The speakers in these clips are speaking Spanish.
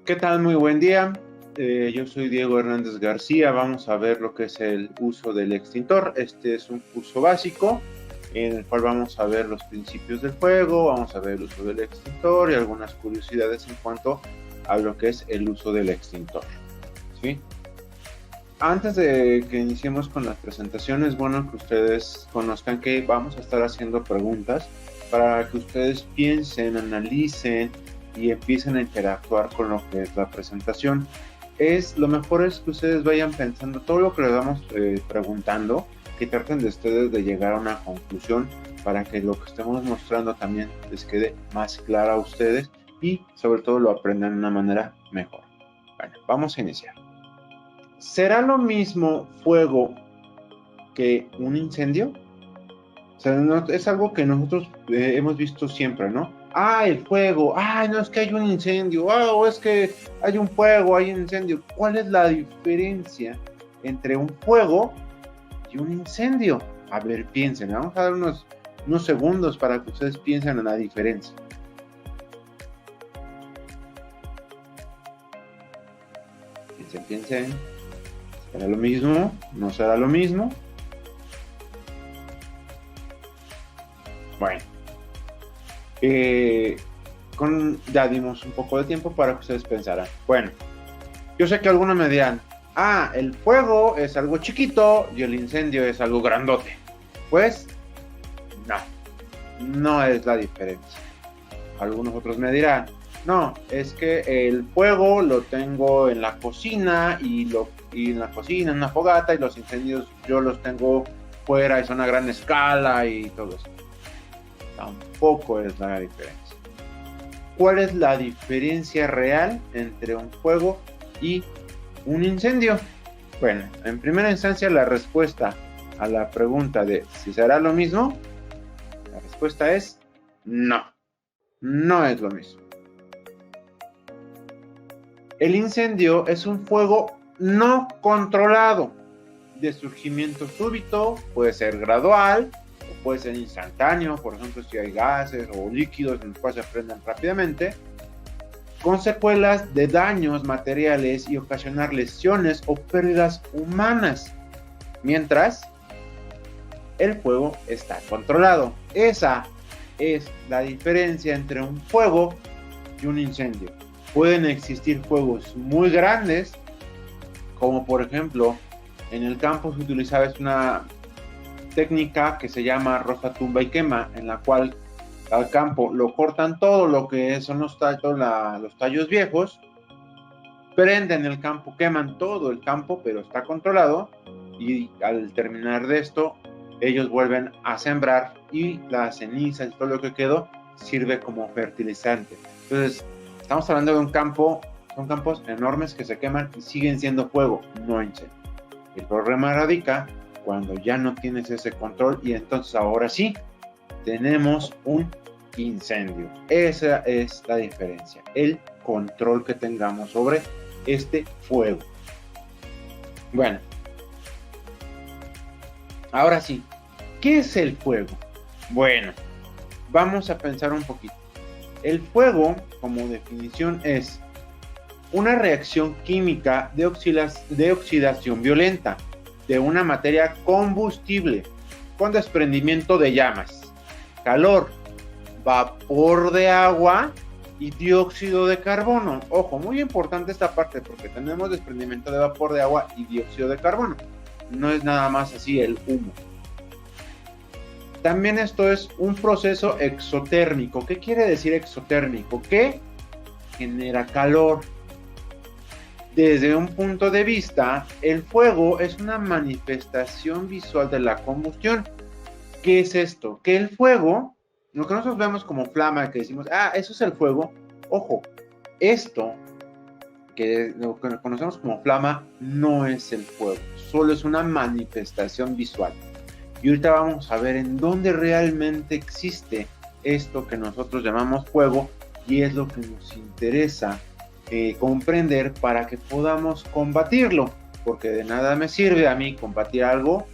¿Qué tal? Muy buen día. Yo soy Diego Hernández García. Vamos a ver lo que es el uso del extintor. Este es un curso básico en el cual vamos a ver los principios del juego, vamos a ver el uso del extintor y algunas curiosidades en cuanto a lo que es el uso del extintor. ¿Sí? Antes de que iniciemos con las presentaciones, es bueno que ustedes conozcan que vamos a estar haciendo preguntas para que ustedes piensen, analicen y empiecen a interactuar con lo que es la presentación. Lo mejor es que ustedes vayan pensando todo lo que les vamos preguntando, que traten de ustedes de llegar a una conclusión para que lo que estemos mostrando también les quede más claro a ustedes y sobre todo lo aprendan de una manera mejor. Bueno, vamos a iniciar. ¿Será lo mismo fuego que un incendio? O sea, no, es algo que nosotros hemos visto siempre, ¿no? El fuego, no, es que hay un incendio, o es que hay un fuego, hay un incendio. ¿Cuál es la diferencia entre un fuego y un incendio? A ver, piensen, vamos a dar unos segundos para que ustedes piensen en la diferencia. Piensen. ¿Será lo mismo? ¿No será lo mismo? Bueno. Ya dimos un poco de tiempo para que ustedes pensaran. Bueno, yo sé que algunos me dirán, el fuego es algo chiquito y el incendio es algo grandote. Pues, no es la diferencia. Algunos otros me dirán, no, es que el fuego lo tengo en la cocina y en la cocina, en una fogata, y los incendios yo los tengo fuera y son a gran escala y todo eso. Tampoco es la diferencia. ¿Cuál es la diferencia real entre un fuego y un incendio? Bueno, en primera instancia la respuesta a la pregunta de si será lo mismo, la respuesta es no es lo mismo. El incendio es un fuego no controlado, de surgimiento súbito, puede ser gradual, puede ser instantáneo, por ejemplo si hay gases o líquidos en los cuales se prendan rápidamente, con secuelas de daños materiales y ocasionar lesiones o pérdidas humanas, mientras el fuego está controlado. Esa es la diferencia entre un fuego y un incendio. Pueden existir fuegos muy grandes, como por ejemplo en el campo se utilizaba una técnica que se llama roja, tumba y quema, en la cual al campo lo cortan todo lo que son los tallos viejos, prenden el campo, queman todo el campo, pero está controlado, y al terminar de esto ellos vuelven a sembrar y la ceniza y todo lo que quedó sirve como fertilizante. Entonces estamos hablando de un campo, son campos enormes que se queman y siguen siendo fuego, no incendio. El problema radica cuando ya no tienes ese control y entonces ahora sí tenemos un incendio. Esa es la diferencia, el control que tengamos sobre este fuego. Bueno, ahora sí, ¿qué es el fuego? Bueno, vamos a pensar un poquito. El fuego, como definición, es una reacción química de oxidación violenta de una materia combustible con desprendimiento de llamas, calor, vapor de agua y dióxido de carbono. Ojo, muy importante esta parte porque tenemos desprendimiento de vapor de agua y dióxido de carbono. No es nada más así el humo. También esto es un proceso exotérmico. ¿Qué quiere decir exotérmico? Que genera calor. Desde un punto de vista, el fuego es una manifestación visual de la combustión. ¿Qué es esto? Que el fuego, lo que nosotros vemos como flama, que decimos, eso es el fuego. Ojo, esto, que lo que conocemos como flama, no es el fuego, solo es una manifestación visual. Y ahorita vamos a ver en dónde realmente existe esto que nosotros llamamos fuego, y es lo que nos interesa comprender para que podamos combatirlo, porque de nada me sirve a mí combatir algo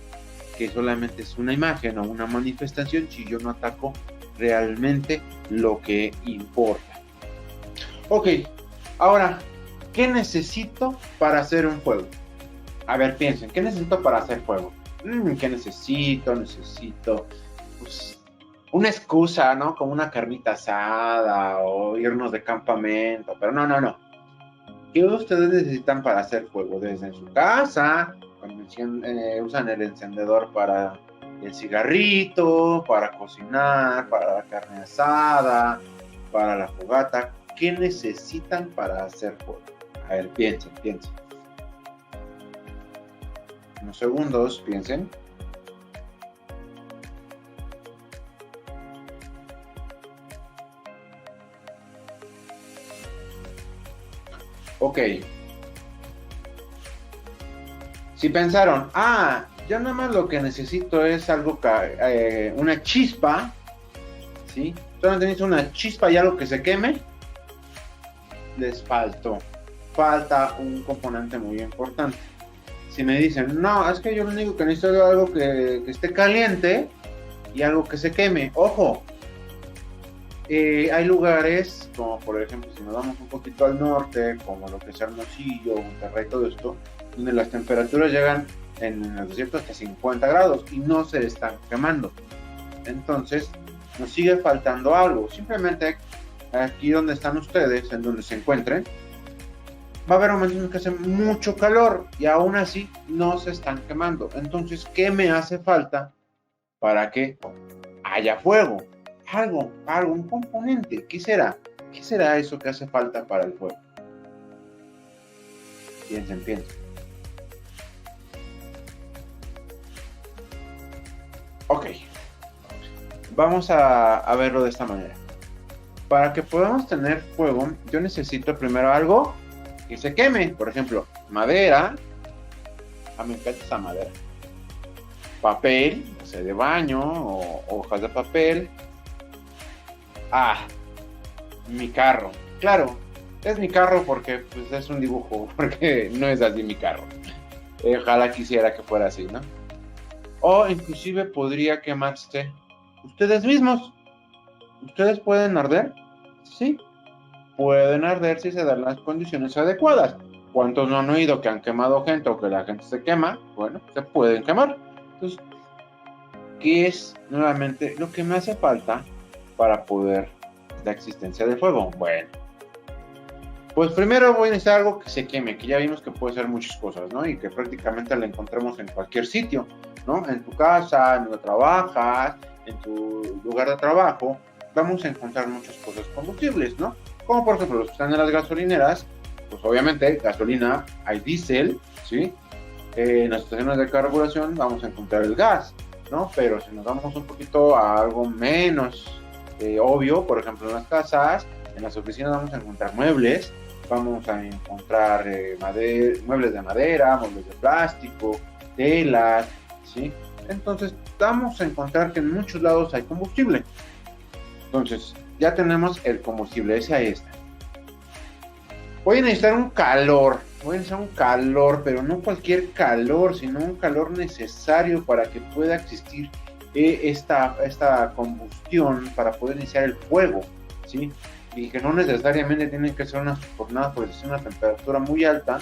que solamente es una imagen o una manifestación si yo no ataco realmente lo que importa. Ok, ahora ¿qué necesito para hacer un fuego? A ver, piensen, ¿qué necesito para hacer fuego? ¿Qué necesito? Necesito, pues, una excusa, ¿no? Como una carnita asada o irnos de campamento, pero no. ¿Qué ustedes necesitan para hacer fuego? Desde en su casa, cuando usan el encendedor para el cigarrito, para cocinar, para la carne asada, para la fogata. ¿Qué necesitan para hacer fuego? A ver, piensen. Unos segundos, piensen. Ok. Si pensaron, yo nada más lo que necesito es algo, una chispa, ¿sí? Solamente necesito una chispa y algo que se queme. Les falta un componente muy importante. Si me dicen, no, es que yo lo único que necesito es algo que esté caliente y algo que se queme. Ojo, hay lugares, como por ejemplo, si nos vamos un poquito al norte, como lo que es Hermosillo, Monterrey, todo esto, donde las temperaturas llegan en el desierto hasta 50 grados y no se están quemando. Entonces, nos sigue faltando algo. Simplemente aquí donde están ustedes, en donde se encuentren, va a haber momentos en que hace mucho calor y aún así no se están quemando. Entonces, ¿qué me hace falta para que haya fuego? Algo, un componente. ¿Qué será? ¿Qué será eso que hace falta para el fuego? Piensen. Ok. Vamos a verlo de esta manera. Para que podamos tener fuego, yo necesito primero algo que se queme. Por ejemplo, madera. Me encanta esa madera. Papel, no sé, de baño o hojas de papel. Mi carro. Claro, es mi carro porque pues, es un dibujo, porque no es así mi carro. Ojalá quisiera que fuera así, ¿no? O inclusive podría quemarse ustedes mismos. ¿Ustedes pueden arder? Sí, pueden arder si se dan las condiciones adecuadas. ¿Cuántos no han oído que han quemado gente o que la gente se quema? Bueno, se pueden quemar. Entonces, ¿qué es nuevamente lo que me hace falta para poder la existencia del fuego? Bueno, pues primero voy a necesitar algo que se queme, que ya vimos que puede ser muchas cosas, ¿no? Y que prácticamente la encontremos en cualquier sitio, ¿no? En tu casa, en donde trabajas, en tu lugar de trabajo, vamos a encontrar muchas cosas combustibles, ¿no? Como por ejemplo los que están en las gasolineras, pues obviamente gasolina, hay diésel, ¿sí? En las estaciones de carburación vamos a encontrar el gas, ¿no? Pero si nos vamos un poquito a algo menos obvio, por ejemplo en las casas, en las oficinas vamos a encontrar muebles, vamos a encontrar muebles de madera, muebles de plástico, telas, ¿sí? Entonces vamos a encontrar que en muchos lados hay combustible. Entonces ya tenemos el combustible, ese ahí está. Voy a necesitar un calor, pero no cualquier calor, sino un calor necesario para que pueda existir esta combustión, para poder iniciar el fuego, ¿sí? Y que no necesariamente tiene que ser una temperatura muy alta,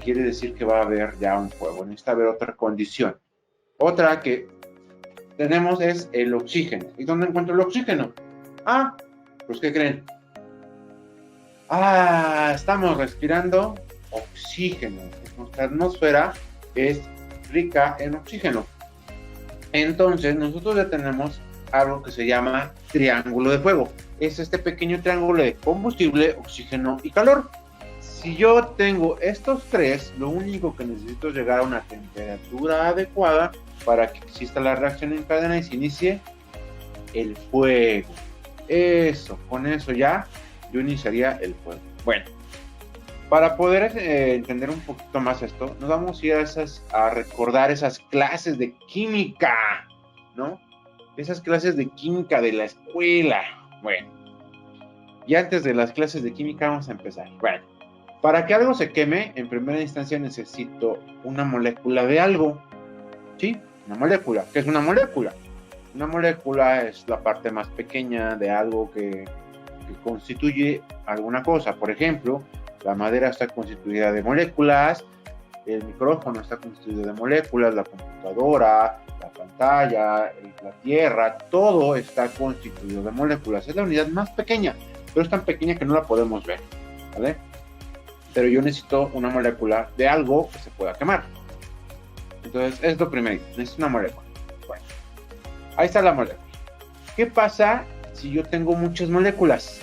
quiere decir que va a haber ya un fuego, necesita haber otra condición. Otra que tenemos es el oxígeno. ¿Y dónde encuentro el oxígeno? Pues ¿qué creen? Estamos respirando oxígeno. Nuestra atmósfera es rica en oxígeno. Entonces nosotros ya tenemos algo que se llama triángulo de fuego. Es este pequeño triángulo de combustible, oxígeno y calor. Si yo tengo estos tres, lo único que necesito es llegar a una temperatura adecuada para que exista la reacción en cadena y se inicie el fuego. Con eso ya yo iniciaría el fuego. Bueno, para poder entender un poquito más esto, nos vamos a ir a recordar esas clases de química, ¿no? Esas clases de química de la escuela. Bueno, y antes de las clases de química vamos a empezar. Bueno, para que algo se queme, en primera instancia necesito una molécula de algo. ¿Sí? Una molécula. ¿Qué es una molécula? Una molécula es la parte más pequeña de algo que constituye alguna cosa. Por ejemplo, La madera está constituida de moléculas, el micrófono está constituido de moléculas, la computadora, la pantalla, la tierra, todo está constituido de moléculas. Es la unidad más pequeña, pero es tan pequeña que no la podemos ver, ¿vale? Pero yo necesito una molécula de algo que se pueda quemar. Entonces, es lo primero, necesito una molécula. Bueno, ahí está la molécula. ¿Qué pasa si yo tengo muchas moléculas?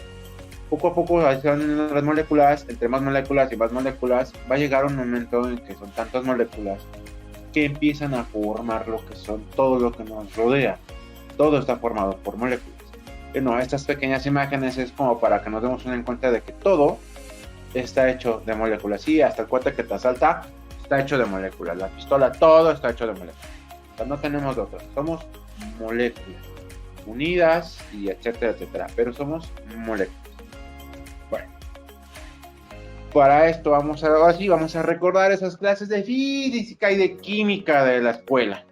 Poco a poco se van uniendo las moléculas, entre más moléculas y más moléculas, va a llegar un momento en que son tantas moléculas que empiezan a formar lo que son todo lo que nos rodea. Todo está formado por moléculas. Bueno, estas pequeñas imágenes es como para que nos demos una cuenta de que todo está hecho de moléculas. Sí, hasta el cohete que te asalta está hecho de moléculas. La pistola, todo está hecho de moléculas. O sea, no tenemos de otras. Somos moléculas unidas y etcétera, etcétera. Pero somos moléculas. Bueno, para esto vamos a recordar esas clases de física y de química de la escuela,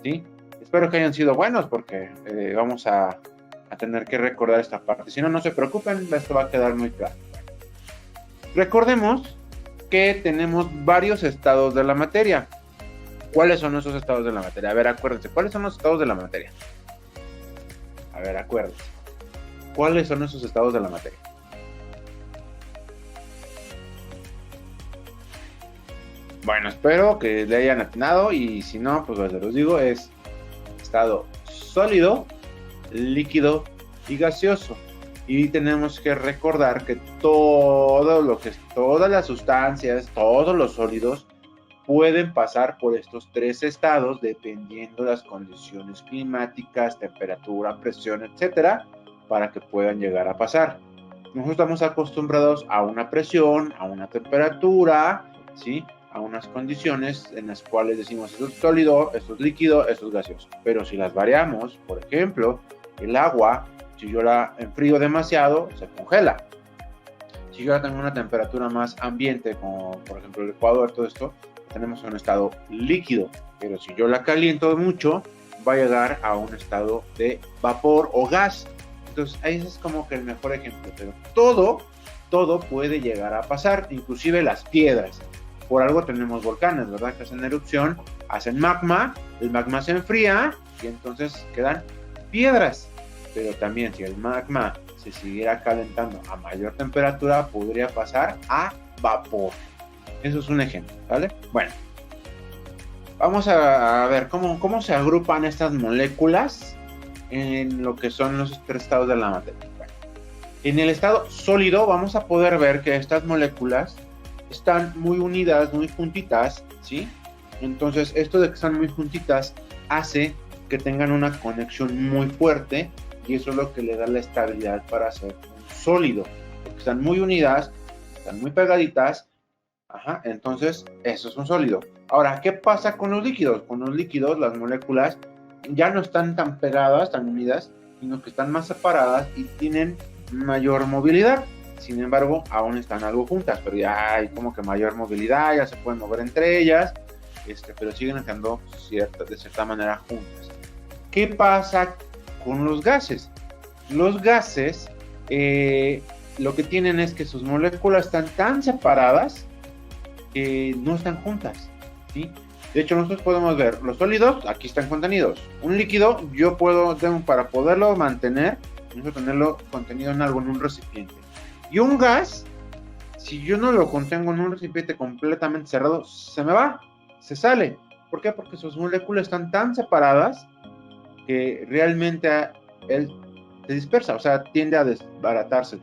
¿sí? Espero que hayan sido buenos porque vamos a tener que recordar esta parte. Si no, no se preocupen, esto va a quedar muy claro. Bueno, recordemos que tenemos varios estados de la materia. ¿Cuáles son esos estados de la materia? A ver, acuérdense, ¿cuáles son los estados de la materia? A ver, acuérdense. ¿Cuáles son esos estados de la materia? Bueno, espero que le hayan atinado y si no, pues les los digo, es estado sólido, líquido y gaseoso. Y tenemos que recordar que todas las sustancias, todos los sólidos pueden pasar por estos tres estados dependiendo de las condiciones climáticas, temperatura, presión, etcétera, para que puedan llegar a pasar. Nosotros estamos acostumbrados a una presión, a una temperatura, ¿sí?, a unas condiciones en las cuales decimos esto es sólido, esto es líquido, esto es gaseoso. Pero si las variamos, por ejemplo, el agua, si yo la enfrío demasiado, se congela. Si yo tengo una temperatura más ambiente, como por ejemplo el Ecuador, todo esto, tenemos un estado líquido. Pero si yo la caliento mucho, va a llegar a un estado de vapor o gas. Entonces, ahí es como que el mejor ejemplo. Pero todo puede llegar a pasar, inclusive las piedras. Por algo tenemos volcanes, ¿verdad? Que hacen erupción, hacen magma, el magma se enfría y entonces quedan piedras. Pero también si el magma se siguiera calentando a mayor temperatura, podría pasar a vapor. Eso es un ejemplo, ¿vale? Bueno, vamos a ver cómo se agrupan estas moléculas en lo que son los tres estados de la materia. Bueno, en el estado sólido vamos a poder ver que estas moléculas están muy unidas, muy juntitas, ¿sí? Entonces, esto de que están muy juntitas hace que tengan una conexión muy fuerte y eso es lo que le da la estabilidad para hacer un sólido. Porque están muy unidas, están muy pegaditas, entonces eso es un sólido. Ahora, ¿qué pasa con los líquidos? Con los líquidos, las moléculas ya no están tan pegadas, tan unidas, sino que están más separadas y tienen mayor movilidad. Sin embargo, aún están algo juntas, pero ya hay como que mayor movilidad, ya se pueden mover entre ellas, pero siguen estando de cierta manera juntas. ¿Qué pasa con los gases? Los gases lo que tienen es que sus moléculas están tan separadas que no están juntas, ¿sí? De hecho, nosotros podemos ver los sólidos, aquí están contenidos. Un líquido, para poderlo mantener, necesito tenerlo contenido en algo, en un recipiente. Y un gas, si yo no lo contengo en un recipiente completamente cerrado, se me va, se sale. ¿Por qué? Porque sus moléculas están tan separadas que realmente él se dispersa, o sea, tiende a desbaratarse,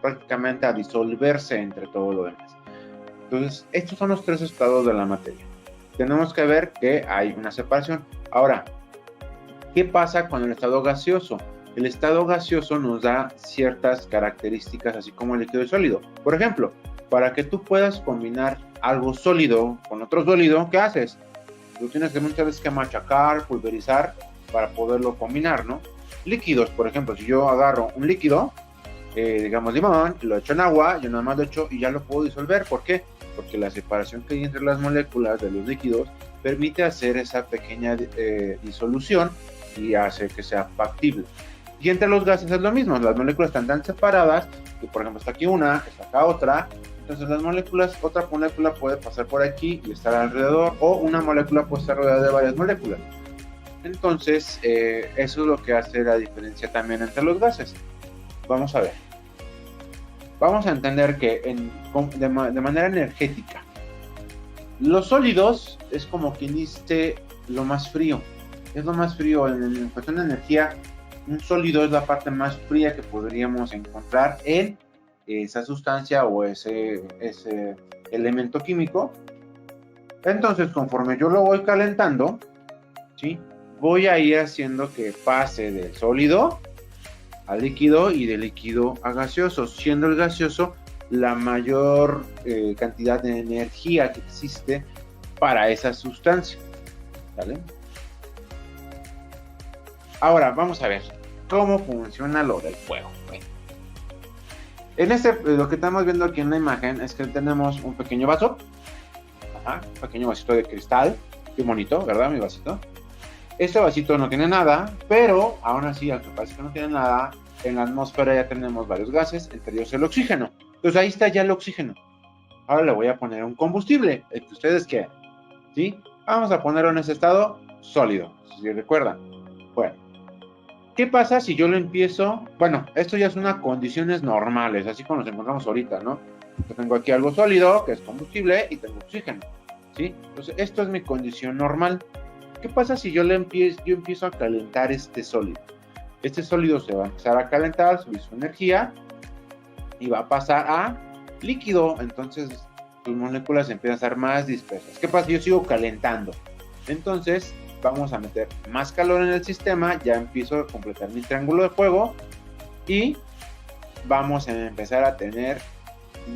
prácticamente a disolverse entre todo lo demás. Entonces, estos son los tres estados de la materia. Tenemos que ver que hay una separación. Ahora, ¿qué pasa con el estado gaseoso? El estado gaseoso nos da ciertas características, así como el líquido y sólido. Por ejemplo, para que tú puedas combinar algo sólido con otro sólido, ¿qué haces? Tú tienes que muchas veces que machacar, pulverizar para poderlo combinar, ¿no? Líquidos, por ejemplo, si yo agarro un líquido, digamos limón, lo echo en agua, yo nada más lo echo y ya lo puedo disolver. ¿Por qué? Porque la separación que hay entre las moléculas de los líquidos permite hacer esa pequeña disolución y hace que sea factible. Y entre los gases es lo mismo, las moléculas están tan separadas que por ejemplo está aquí una, está acá otra. Entonces las moléculas, otra molécula puede pasar por aquí y estar alrededor, o una molécula puede estar rodeada de varias moléculas. Entonces, eso es lo que hace la diferencia también entre los gases. Vamos a ver. Vamos a entender que de manera energética, los sólidos es como quien dice lo más frío. Es lo más frío en cuestión de energía. Un sólido es la parte más fría que podríamos encontrar en esa sustancia o ese elemento químico. Entonces, conforme yo lo voy calentando, ¿sí?, voy a ir haciendo que pase del sólido a líquido y de líquido a gaseoso, siendo el gaseoso la mayor cantidad de energía que existe para esa sustancia. ¿Vale? Ahora vamos a ver cómo funciona lo del fuego. En lo que estamos viendo aquí en la imagen es que tenemos un pequeño vaso, un pequeño vasito de cristal, qué bonito, ¿verdad? Mi vasito. Este vasito no tiene nada, pero aún así, aunque parece que no tiene nada, en la atmósfera ya tenemos varios gases, entre ellos el oxígeno. Entonces ahí está ya el oxígeno. Ahora le voy a poner un combustible, el que ustedes quieran, ¿sí? Vamos a ponerlo en ese estado sólido, si recuerdan. Bueno, ¿qué pasa si yo lo empiezo? Bueno, esto ya es unas condiciones normales, así como nos encontramos ahorita, ¿no? Yo tengo aquí algo sólido, que es combustible, y tengo oxígeno, ¿sí? Entonces esto es mi condición normal. ¿Qué pasa si yo empiezo a calentar este sólido? Este sólido se va a empezar a calentar, subir su energía y va a pasar a líquido. Entonces sus moléculas empiezan a ser más dispersas. ¿Qué pasa si yo sigo calentando? Entonces vamos a meter más calor en el sistema, ya empiezo a completar mi triángulo de fuego y vamos a empezar a tener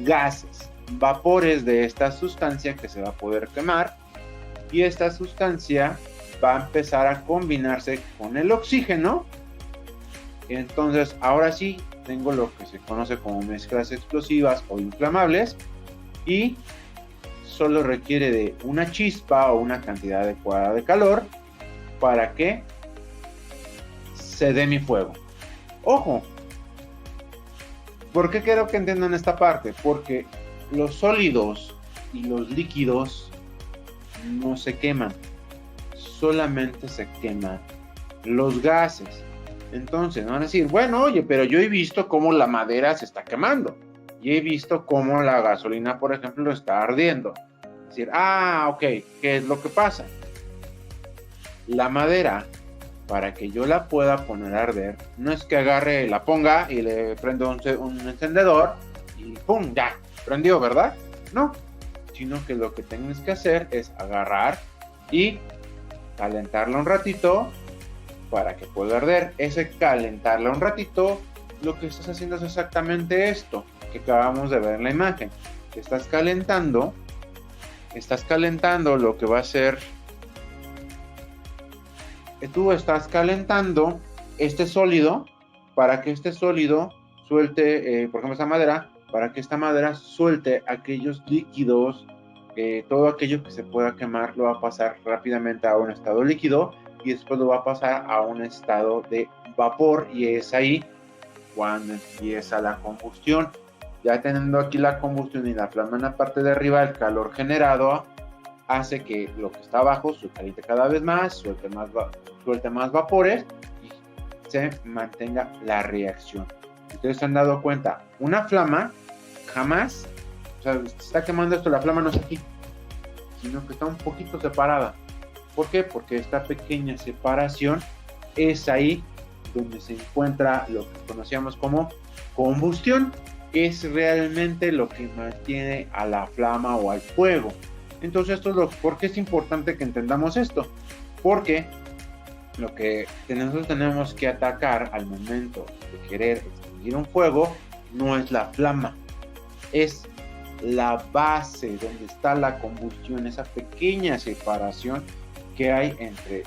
gases, vapores de esta sustancia que se va a poder quemar, y esta sustancia va a empezar a combinarse con el oxígeno. Entonces ahora sí tengo lo que se conoce como mezclas explosivas o inflamables, y solo requiere de una chispa o una cantidad adecuada de calor para que se dé mi fuego. Ojo, ¿por qué quiero que entiendan esta parte? Porque los sólidos y los líquidos no se queman, solamente se queman los gases. Entonces van a decir, bueno, oye, pero yo he visto cómo la madera se está quemando y he visto cómo la gasolina, por ejemplo, está ardiendo. Es decir, ok, ¿qué es lo que pasa? La madera, para que yo la pueda poner a arder, no es que agarre, la ponga y le prendo un encendedor y ¡pum! Ya, prendió, ¿verdad? No, sino que lo que tienes que hacer es agarrar y calentarla un ratito para que pueda arder. Ese calentarla un ratito, lo que estás haciendo es exactamente esto que acabamos de ver en la imagen. Estás calentando lo que va a ser, tú estás calentando este sólido para que este sólido suelte, por ejemplo, esta madera, para que esta madera suelte aquellos líquidos, todo aquello que se pueda quemar lo va a pasar rápidamente a un estado líquido y después lo va a pasar a un estado de vapor, y es ahí cuando empieza la combustión. Ya teniendo aquí la combustión y la flama en la parte de arriba, el calor generado hace que lo que está abajo se caliente cada vez más, suelte más vapores y se mantenga la reacción. Ustedes se han dado cuenta, una flama jamás, o sea, se está quemando esto, la flama no es aquí, sino que está un poquito separada. ¿Por qué? Porque esta pequeña separación es ahí donde se encuentra lo que conocíamos como combustión, que es realmente lo que mantiene a la flama o al fuego. Entonces, ¿por qué es importante que entendamos esto? Porque lo que nosotros tenemos que atacar al momento de querer extinguir un fuego no es la flama, es la base donde está la combustión, esa pequeña separación que hay entre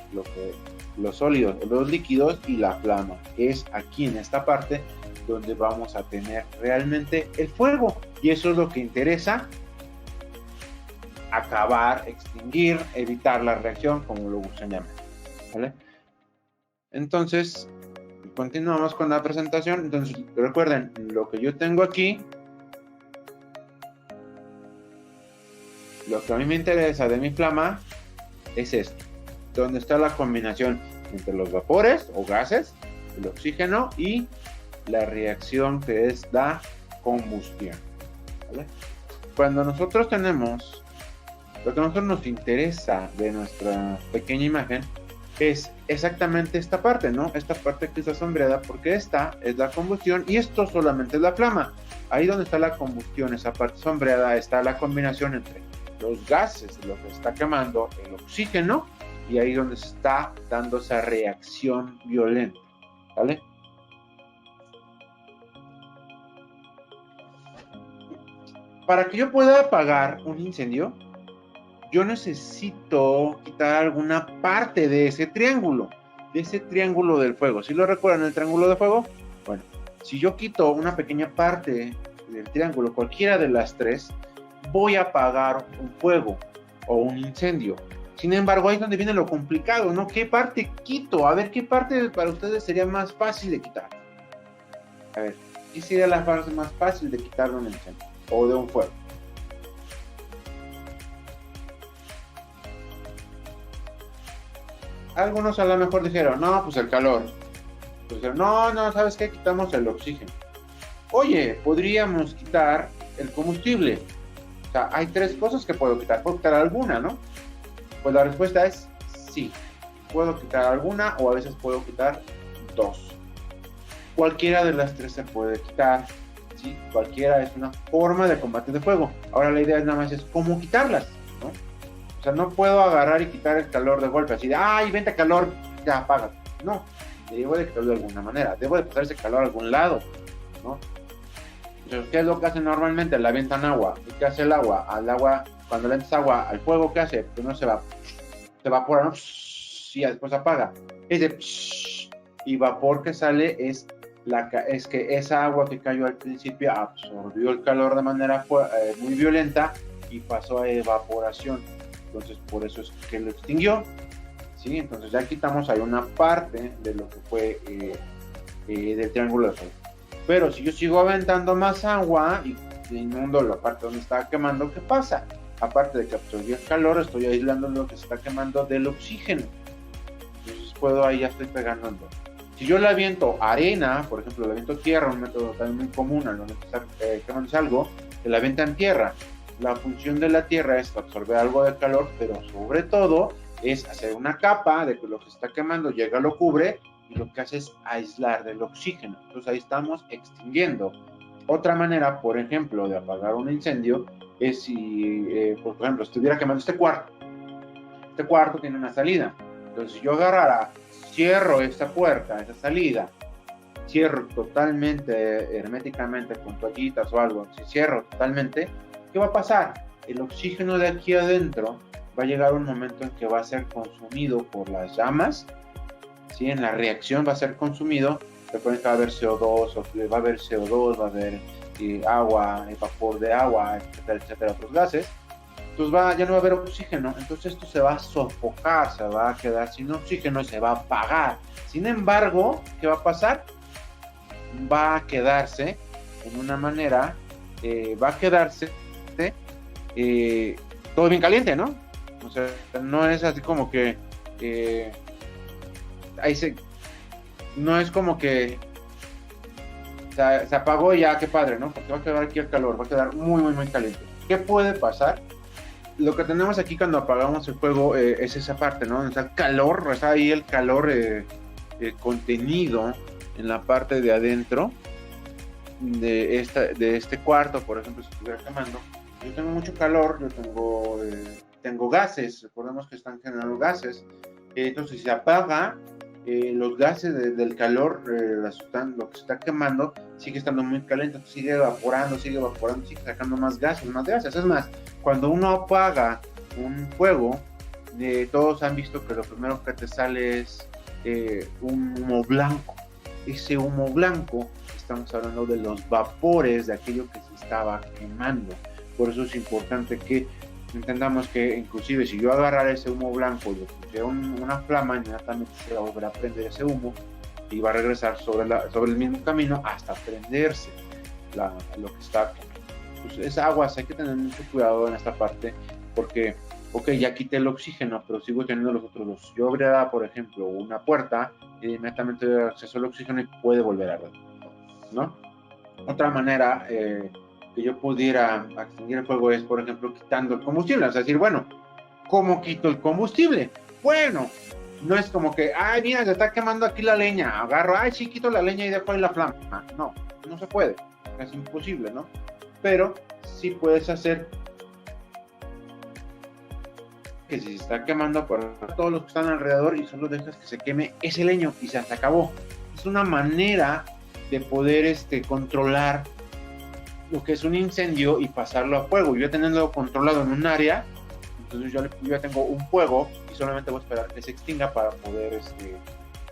los sólidos o los líquidos y la flama, que es aquí en esta parte donde vamos a tener realmente el fuego, y eso es lo que interesa acabar, extinguir, evitar la reacción, como lo gusten llamar, ¿vale? Entonces, continuamos con la presentación. Entonces, recuerden, lo que yo tengo aquí, lo que a mí me interesa de mi flama es esto, donde está la combinación entre los vapores o gases, el oxígeno y la reacción que es la combustión, ¿vale? Cuando nosotros tenemos, lo que a nosotros nos interesa de nuestra pequeña imagen es exactamente esta parte, ¿no? Esta parte que está sombreada, porque esta es la combustión y esto solamente es la flama. Ahí donde está la combustión, esa parte sombreada, está la combinación entre los gases, lo que está quemando, el oxígeno, y ahí donde se está dando esa reacción violenta, ¿vale? Para que yo pueda apagar un incendio, yo necesito quitar alguna parte de ese triángulo del fuego. ¿Sí lo recuerdan el triángulo de fuego? Bueno, si yo quito una pequeña parte del triángulo, cualquiera de las tres, voy a apagar un fuego o un incendio. Sin embargo, ahí es donde viene lo complicado, ¿no? ¿Qué parte quito? A ver, ¿qué parte para ustedes sería más fácil de quitar? A ver, ¿qué sería la parte más fácil de quitar de un incendio o de un fuego? Algunos a lo mejor dijeron, no, pues el calor. Pues dijeron, no, ¿sabes qué? Quitamos el oxígeno. Oye, podríamos quitar el combustible. O sea, hay tres cosas que puedo quitar. ¿Puedo quitar alguna, no? Pues la respuesta es sí. Puedo quitar alguna o a veces puedo quitar dos. Cualquiera de las tres se puede quitar. ¿Sí? Cualquiera es una forma de combate de fuego. Ahora la idea es nada más es cómo quitarlas, ¿no? O sea, no puedo agarrar y quitar el calor de golpe, así de, ¡ay, vente calor! Ya, apaga. No, debo de quitarlo de alguna manera. Debo de pasar ese calor a algún lado, ¿no? Entonces, ¿qué es lo que hacen normalmente? Le avientan agua. ¿Y qué hace el agua? Al agua, cuando le avientas agua al fuego, ¿qué hace? Pues no se va, se evapora, ¿no? Y después apaga. Ese y vapor que sale es que esa agua que cayó al principio absorbió el calor de manera muy violenta y pasó a evaporación. Entonces, por eso es que lo extinguió. ¿Sí? Entonces, ya quitamos ahí una parte de lo que fue del triángulo de fuego. Pero si yo sigo aventando más agua y inundo la parte donde está quemando, ¿qué pasa? Aparte de que absorbió el calor, estoy aislando lo que se está quemando del oxígeno. Entonces, ahí ya estoy pegando en dos. Si yo le aviento arena, por ejemplo, le aviento tierra, un método también muy común al momento de estar quemando algo, que le avientan tierra. La función de la tierra es absorber algo de calor, pero sobre todo es hacer una capa de que lo que se está quemando llega, lo cubre, y lo que hace es aislar del oxígeno. Entonces ahí estamos extinguiendo. Otra manera, por ejemplo, de apagar un incendio es si, por ejemplo, estuviera quemando este cuarto. Este cuarto tiene una salida. Entonces, si yo agarrara, cierro esta puerta, esa salida, cierro totalmente, herméticamente, con toallitas o algo, si cierro totalmente, ¿qué va a pasar? El oxígeno de aquí adentro va a llegar un momento en que va a ser consumido por las llamas, ¿sí? En la reacción va a ser consumido. Recuerden que va a haber CO2, va a haber agua, vapor de agua, etcétera, otros gases. Entonces ya no va a haber oxígeno, entonces esto se va a sofocar, se va a quedar sin oxígeno y se va a apagar. Sin embargo, ¿qué va a pasar? Va a quedarse en una manera, todo bien caliente, ¿no? O sea, no es así como que no es como que se apagó y ya, qué padre, ¿no? Porque va a quedar aquí el calor, va a quedar muy, muy, muy caliente. ¿Qué puede pasar? Lo que tenemos aquí cuando apagamos el fuego es esa parte, ¿no? Está el calor, está ahí el calor contenido en la parte de adentro de este cuarto, por ejemplo, si estuviera quemando. Yo tengo mucho calor, yo tengo gases, recordemos que están generando gases. Entonces, si se apaga, los gases del calor, lo que se está quemando, sigue estando muy caliente, sigue evaporando, sigue sacando más gases. Es más, cuando uno apaga un fuego, todos han visto que lo primero que te sale es un humo blanco. Ese humo blanco, estamos hablando de los vapores de aquello que se estaba quemando. Por eso es importante que entendamos que inclusive si yo agarrara ese humo blanco y le pusiera una flama, inmediatamente se va a volver a prender ese humo y va a regresar sobre el mismo camino hasta prenderse lo que está. Pues es aguas, hay que tener mucho cuidado en esta parte, porque, ok, ya quité el oxígeno, pero sigo teniendo los otros dos. Yo abriera, por ejemplo, una puerta, y inmediatamente doy acceso al oxígeno y puede volver a arder, ¿no? Otra manera que yo pudiera extinguir el fuego es, por ejemplo, quitando el combustible. Es decir, bueno, ¿cómo quito el combustible? Bueno, no es como que, ay, mira, se está quemando aquí la leña, agarro, ay, sí, quito la leña y dejo ahí la flama. No, no se puede, es imposible, ¿no? Pero sí puedes hacer que si se está quemando por todos los que están alrededor y solo dejas que se queme ese leño y se acabó. Es una manera de poder controlar lo que es un incendio y pasarlo a fuego. Yo teniendo controlado en un área, entonces yo ya tengo un fuego y solamente voy a esperar que se extinga para poder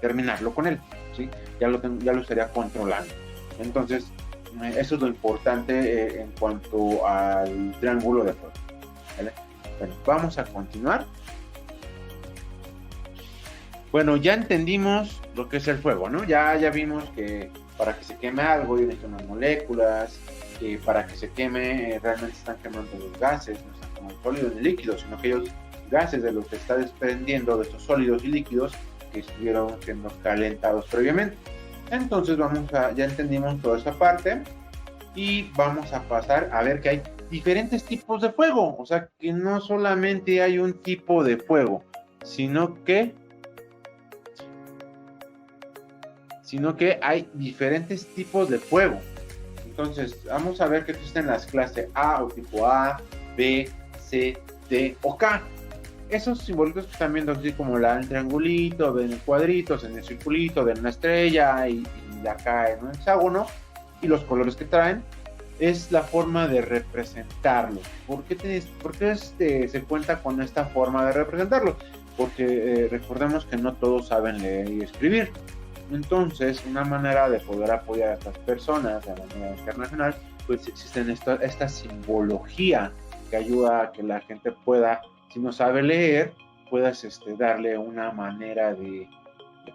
terminarlo con él, ¿sí? Ya lo estaría controlando. Entonces, eso es lo importante en cuanto al triángulo de fuego, ¿vale? Bueno, vamos a continuar. Bueno, ya entendimos lo que es el fuego, ¿no? Ya vimos que para que se queme algo necesitan unas moléculas, que para que se queme realmente están quemando los gases, no están quemando sólidos ni líquidos, sino aquellos gases de los que está desprendiendo de estos sólidos y líquidos que estuvieron siendo calentados previamente. Entonces ya entendimos toda esa parte y vamos a pasar a ver que hay diferentes tipos de fuego, o sea que no solamente hay un tipo de fuego, sino que hay diferentes tipos de fuego. Entonces vamos a ver que existen las clases A o tipo A, B, C, D o K. Esos simbolitos que están viendo así como el triangulito, ven el cuadritos, en el circulito, ven una estrella y acá en un hexágono, y los colores que traen es la forma de representarlo. ¿Por qué se cuenta con esta forma de representarlo? Porque recordemos que no todos saben leer y escribir. Entonces, una manera de poder apoyar a estas personas de manera internacional, pues existen esta simbología que ayuda a que la gente pueda, si no sabe leer, puedas darle una manera de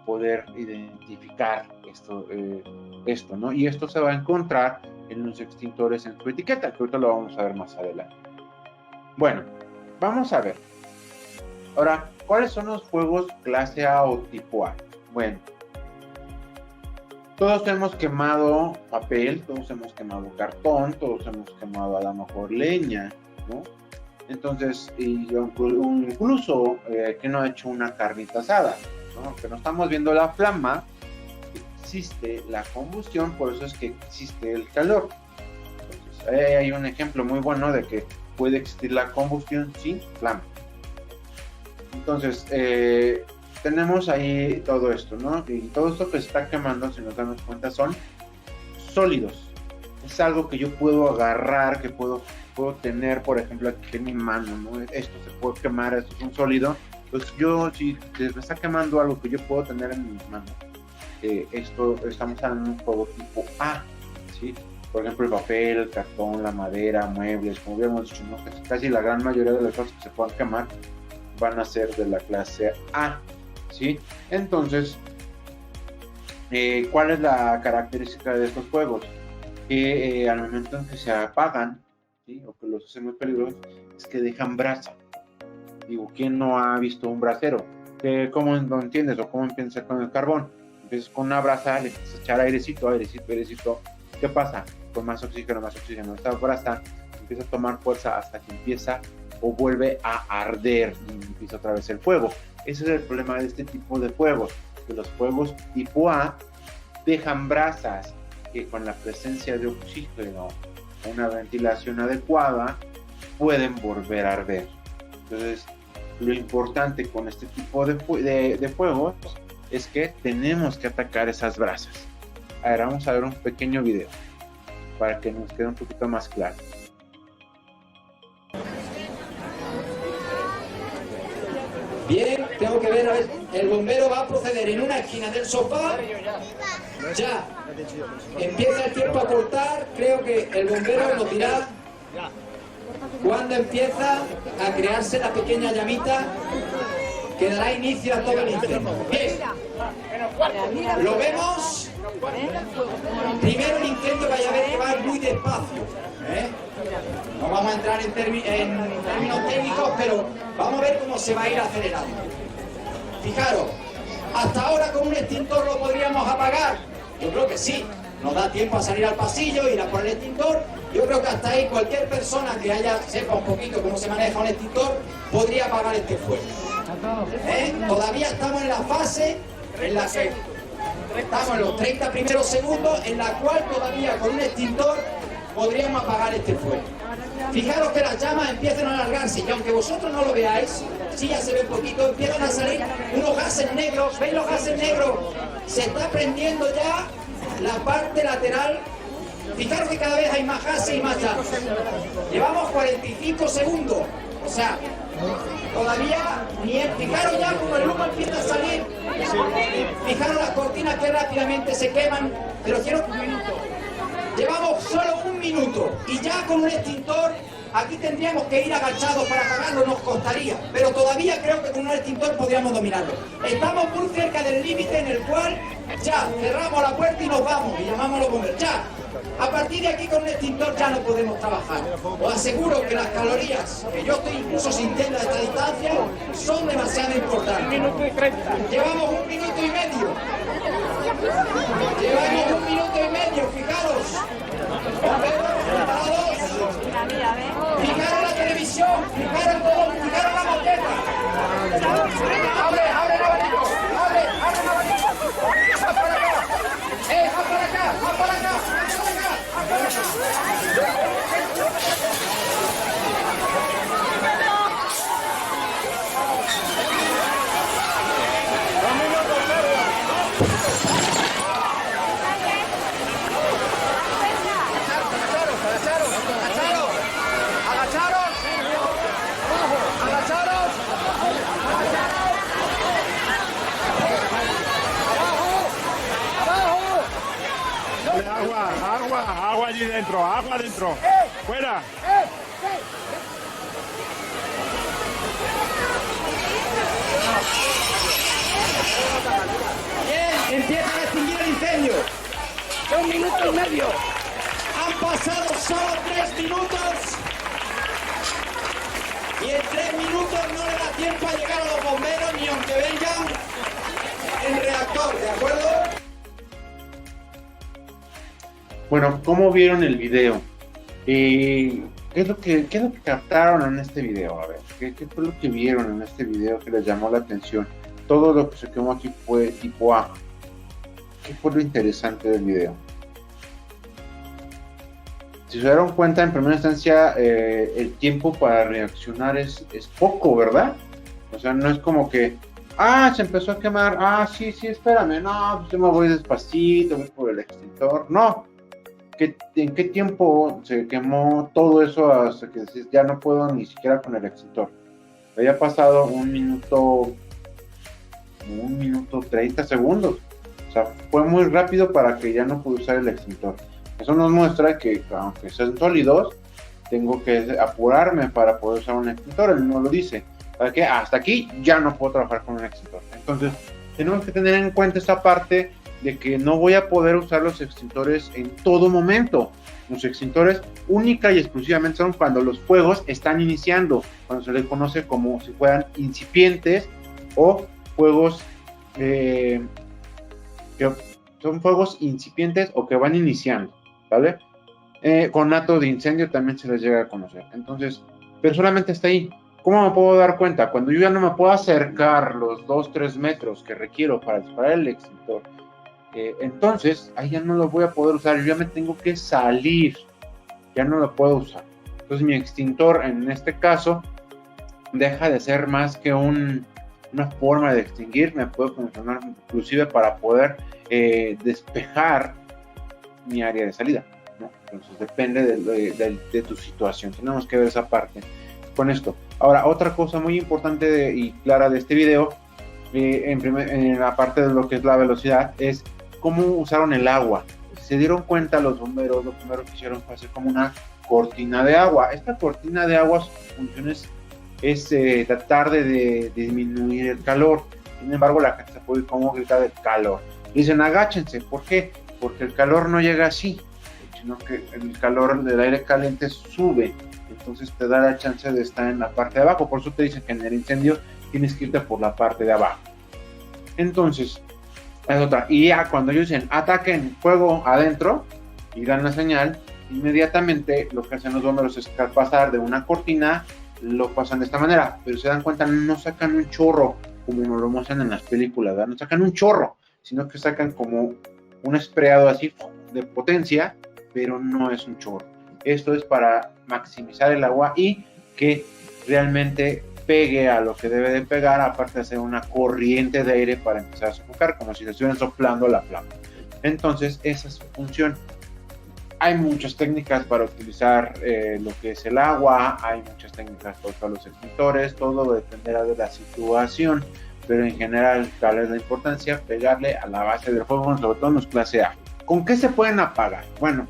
poder identificar esto, ¿no? Y esto se va a encontrar en los extintores en su etiqueta, que ahorita lo vamos a ver más adelante. Bueno, vamos a ver. Ahora, ¿cuáles son los fuegos clase A o tipo A? Bueno, todos hemos quemado papel, todos hemos quemado cartón, todos hemos quemado a lo mejor leña, ¿no? Entonces, incluso que no ha hecho una carnita asada, ¿no? Que no estamos viendo la flama, existe la combustión, por eso es que existe el calor. Entonces, hay un ejemplo muy bueno de que puede existir la combustión sin flama. Entonces, tenemos ahí todo esto, ¿no? Y todo esto que se está quemando, si nos damos cuenta, son sólidos. Es algo que yo puedo agarrar, que puedo tener, por ejemplo, aquí en mi mano, ¿no? Esto se puede quemar, esto es un sólido. Pues yo, si me está quemando algo que yo puedo tener en mis manos, estamos hablando de un fuego tipo A, ¿sí? Por ejemplo, el papel, el cartón, la madera, muebles, como habíamos dicho, ¿no? Casi la gran mayoría de las cosas que se puedan quemar van a ser de la clase A, ¿sí? Entonces, ¿cuál es la característica de estos fuegos? Que al momento en que se apagan, ¿sí? O que los hacen muy peligrosos, es que dejan brasa. Digo, ¿quién no ha visto un brasero? ¿Cómo lo entiendes? ¿O cómo empiezas con el carbón? Empiezas con una brasa, le empiezas a echar airecito. ¿Qué pasa? Con más oxígeno. Esta brasa empieza a tomar fuerza hasta que empieza o vuelve a arder y empieza otra vez el fuego. Ese es el problema de este tipo de fuegos, que los fuegos tipo A dejan brasas que con la presencia de oxígeno o una ventilación adecuada pueden volver a arder. Entonces, lo importante con este tipo de fuegos es que tenemos que atacar esas brasas. Ahora vamos a ver un pequeño video para que nos quede un poquito más claro. Bien, tengo que ver, a ver, el bombero va a proceder en una esquina del sofá. Ya, empieza el tiempo a cortar, creo que el bombero nos dirá cuando empieza a crearse la pequeña llamita que dará inicio a todo el incendio. Bien, lo vemos. Primero el incendio, vaya a ver que va muy despacio. No vamos a entrar en términos técnicos, pero vamos a ver cómo se va a ir acelerando. Fijaros, hasta ahora con un extintor lo podríamos apagar. Yo creo que sí. Nos da tiempo a salir al pasillo, ir a por el extintor. Yo creo que hasta ahí cualquier persona que sepa un poquito cómo se maneja un extintor podría apagar este fuego. Todavía estamos en la fase en la que estamos en los 30 primeros segundos, en la cual todavía con un extintor podríamos apagar este fuego. Fijaros que las llamas empiezan a alargarse y aunque vosotros no lo veáis, sí ya se ve un poquito, empiezan a salir unos gases negros. ¿Veis los gases negros? Se está prendiendo ya la parte lateral. Fijaros que cada vez hay más gases y más llamas. Llevamos 45 segundos, o sea, todavía fijaros ya como el humo empieza a salir. Fijaros las cortinas que rápidamente se queman. Pero quiero llevamos solo un minuto y ya con un extintor aquí tendríamos que ir agachados para apagarlo, nos costaría, pero todavía creo que con un extintor podríamos dominarlo. Estamos muy cerca del límite en el cual ya cerramos la puerta y nos vamos y llamamos a los bomberos. Ya, a partir de aquí con un extintor ya no podemos trabajar. Os aseguro que las calorías, que yo estoy incluso sintiendo a esta distancia, son demasiado importantes. Llevamos un minuto y medio. Llevamos un minuto y medio, fijaros. ¿Preparados? Fijaros la televisión, fijaros todo, fijaros la moqueta. Abre el abanico, abre el abanico. ¡Haz para acá! ¡Haz para acá! ¡Haz para acá! ¡Haz para acá! Agua allí dentro, agua dentro. Fuera. Bien, empiezan a extinguir el incendio. 1 minuto y medio. Han pasado solo 3 minutos. Y en 3 minutos no le da tiempo a llegar a los bomberos ni aunque vengan en reactor, ¿de acuerdo? Bueno, ¿cómo vieron el video? ¿Qué es lo que captaron en este video? A ver, ¿qué fue lo que vieron en este video que les llamó la atención? Todo lo que se quemó aquí fue tipo A. ¿Qué fue lo interesante del video? Si se dieron cuenta, en primera instancia, el tiempo para reaccionar es poco, ¿verdad? O sea, no es como que, se empezó a quemar, sí, espérame, no, pues yo me voy despacito, voy por el extintor. No. ¿En qué tiempo se quemó todo eso hasta que ya no puedo ni siquiera con el extintor? Había pasado 1 minuto 30 segundos. O sea, fue muy rápido para que ya no pude usar el extintor. Eso nos muestra que aunque sean sólidos, tengo que apurarme para poder usar un extintor. Él no lo dice. ¿Para qué? Hasta aquí ya no puedo trabajar con un extintor. Entonces, tenemos que tener en cuenta esa parte de que no voy a poder usar los extintores en todo momento. Los extintores única y exclusivamente son cuando los fuegos están iniciando, cuando se les conoce como si fueran incipientes o fuegos que son fuegos incipientes o que van iniciando, ¿vale? Conato de incendio también se les llega a conocer. Entonces, pero solamente está ahí. ¿Cómo me puedo dar cuenta? Cuando yo ya no me puedo acercar los 2-3 metros que requiero para disparar el extintor, entonces ahí ya no lo voy a poder usar, yo ya me tengo que salir, ya no lo puedo usar. Entonces mi extintor en este caso deja de ser más que una forma de extinguir, me puede funcionar inclusive para poder despejar mi área de salida, ¿no? Entonces depende de tu situación, tenemos que ver esa parte con esto. Ahora, otra cosa muy importante y clara de este video, en la parte de lo que es la velocidad, es cómo usaron el agua. Si se dieron cuenta los bomberos, lo primero que hicieron fue hacer como una cortina de agua. Esta cortina de agua, su función es es tratar de disminuir el calor. Sin embargo, la gente se puede como gritar el calor. Dicen agáchense, ¿por qué? Porque el calor no llega así, sino que el calor del aire caliente sube, entonces te da la chance de estar en la parte de abajo. Por eso te dicen que en el incendio tienes que irte por la parte de abajo. Entonces, es otra. Y ya cuando ellos dicen ataquen fuego adentro y dan la señal, inmediatamente lo que hacen los bomberos es pasar de una cortina, lo pasan de esta manera, pero se dan cuenta, no sacan un chorro como nos lo muestran en las películas, ¿verdad? No sacan un chorro, sino que sacan como un sprayado así de potencia, pero no es un chorro. Esto es para maximizar el agua y que realmente pegue a lo que debe de pegar, aparte de hacer una corriente de aire para empezar a sofocar, como si se estuvieran soplando la flama. Entonces, esa es su función. Hay muchas técnicas para utilizar lo que es el agua, hay muchas técnicas para usar los extintores, todo dependerá de la situación, pero en general, tal es la importancia, pegarle a la base del fuego, sobre todo en los clase A. ¿Con qué se pueden apagar? Bueno,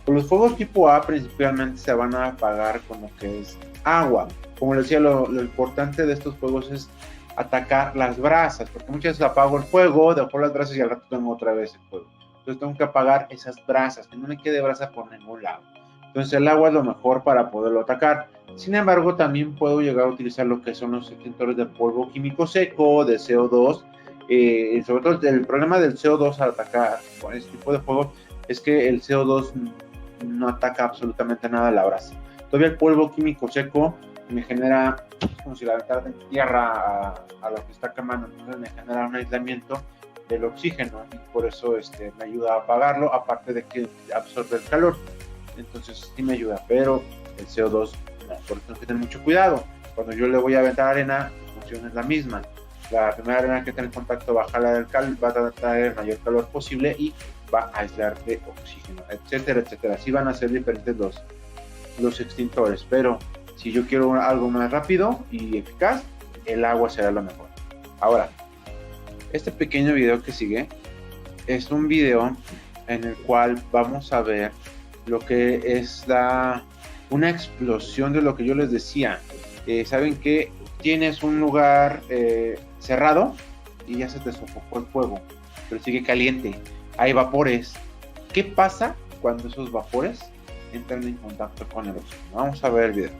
con los fuegos tipo A principalmente se van a apagar con lo que es agua. Como les decía, lo importante de estos fuegos es atacar las brasas, porque muchas veces apago el fuego, dejo las brasas y al rato tengo otra vez el fuego. Entonces tengo que apagar esas brasas, que no me quede brasa por ningún lado. Entonces el agua es lo mejor para poderlo atacar. Sin embargo, también puedo llegar a utilizar lo que son los extintores de polvo químico seco, de CO2. Sobre todo el problema del CO2 al atacar con este tipo de fuego es que el CO2 no ataca absolutamente nada a la brasa. Todavía el polvo químico seco me genera, como si la aventara en tierra a lo que está quemando, entonces me genera un aislamiento del oxígeno y por eso me ayuda a apagarlo, aparte de que absorbe el calor. Entonces sí me ayuda, pero el CO2 no, por eso tengo que tener mucho cuidado. Cuando yo le voy a aventar arena, la función es la misma. La primera arena que está en contacto va a jalar el calor, va a traer el mayor calor posible y va a aislar de oxígeno, etcétera, etcétera. Así van a ser diferentes los extintores, pero si yo quiero algo más rápido y eficaz, el agua será lo mejor. Ahora, este pequeño video que sigue es un video en el cual vamos a ver lo que es una explosión de lo que yo les decía. Saben que tienes un lugar cerrado y ya se te sofocó el fuego, pero sigue caliente, hay vapores. ¿Qué pasa cuando esos vapores entran en contacto con el oxígeno? Vamos a ver el video.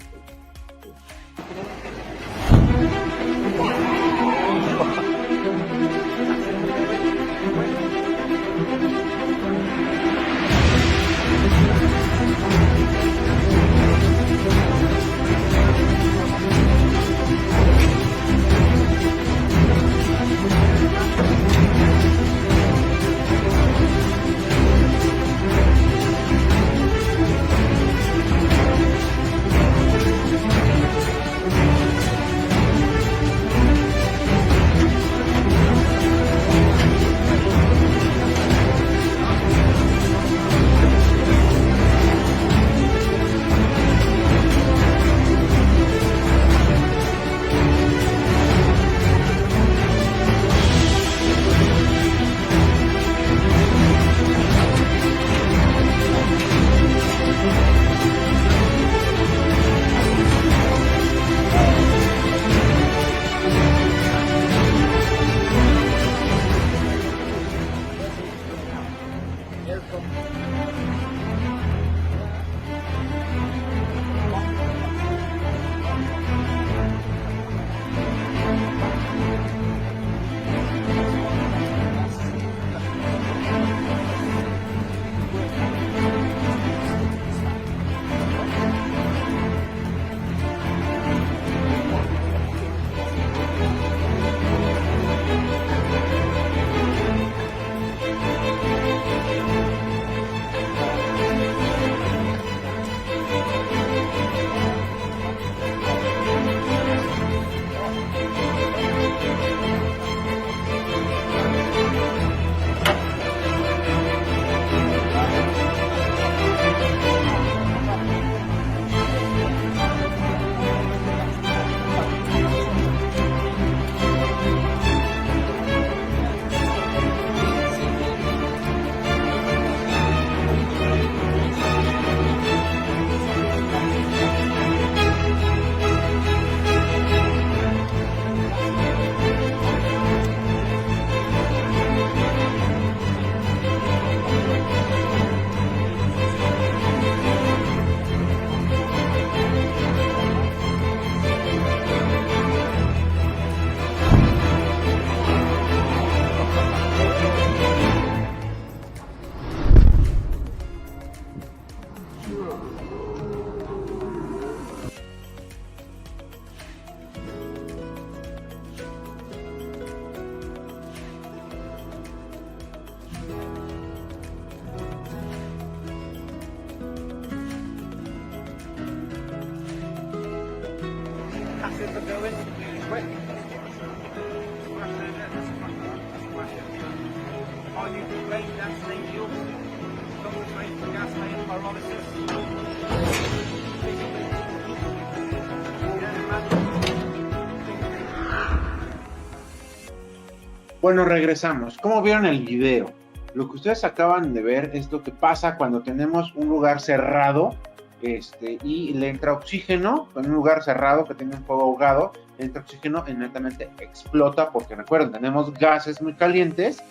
Bueno, regresamos. ¿Cómo vieron el video? Lo que ustedes acaban de ver es lo que pasa cuando tenemos un lugar cerrado y le entra oxígeno. En un lugar cerrado que tiene un fuego ahogado, le entra oxígeno, inmediatamente explota, porque recuerden, tenemos gases muy calientes,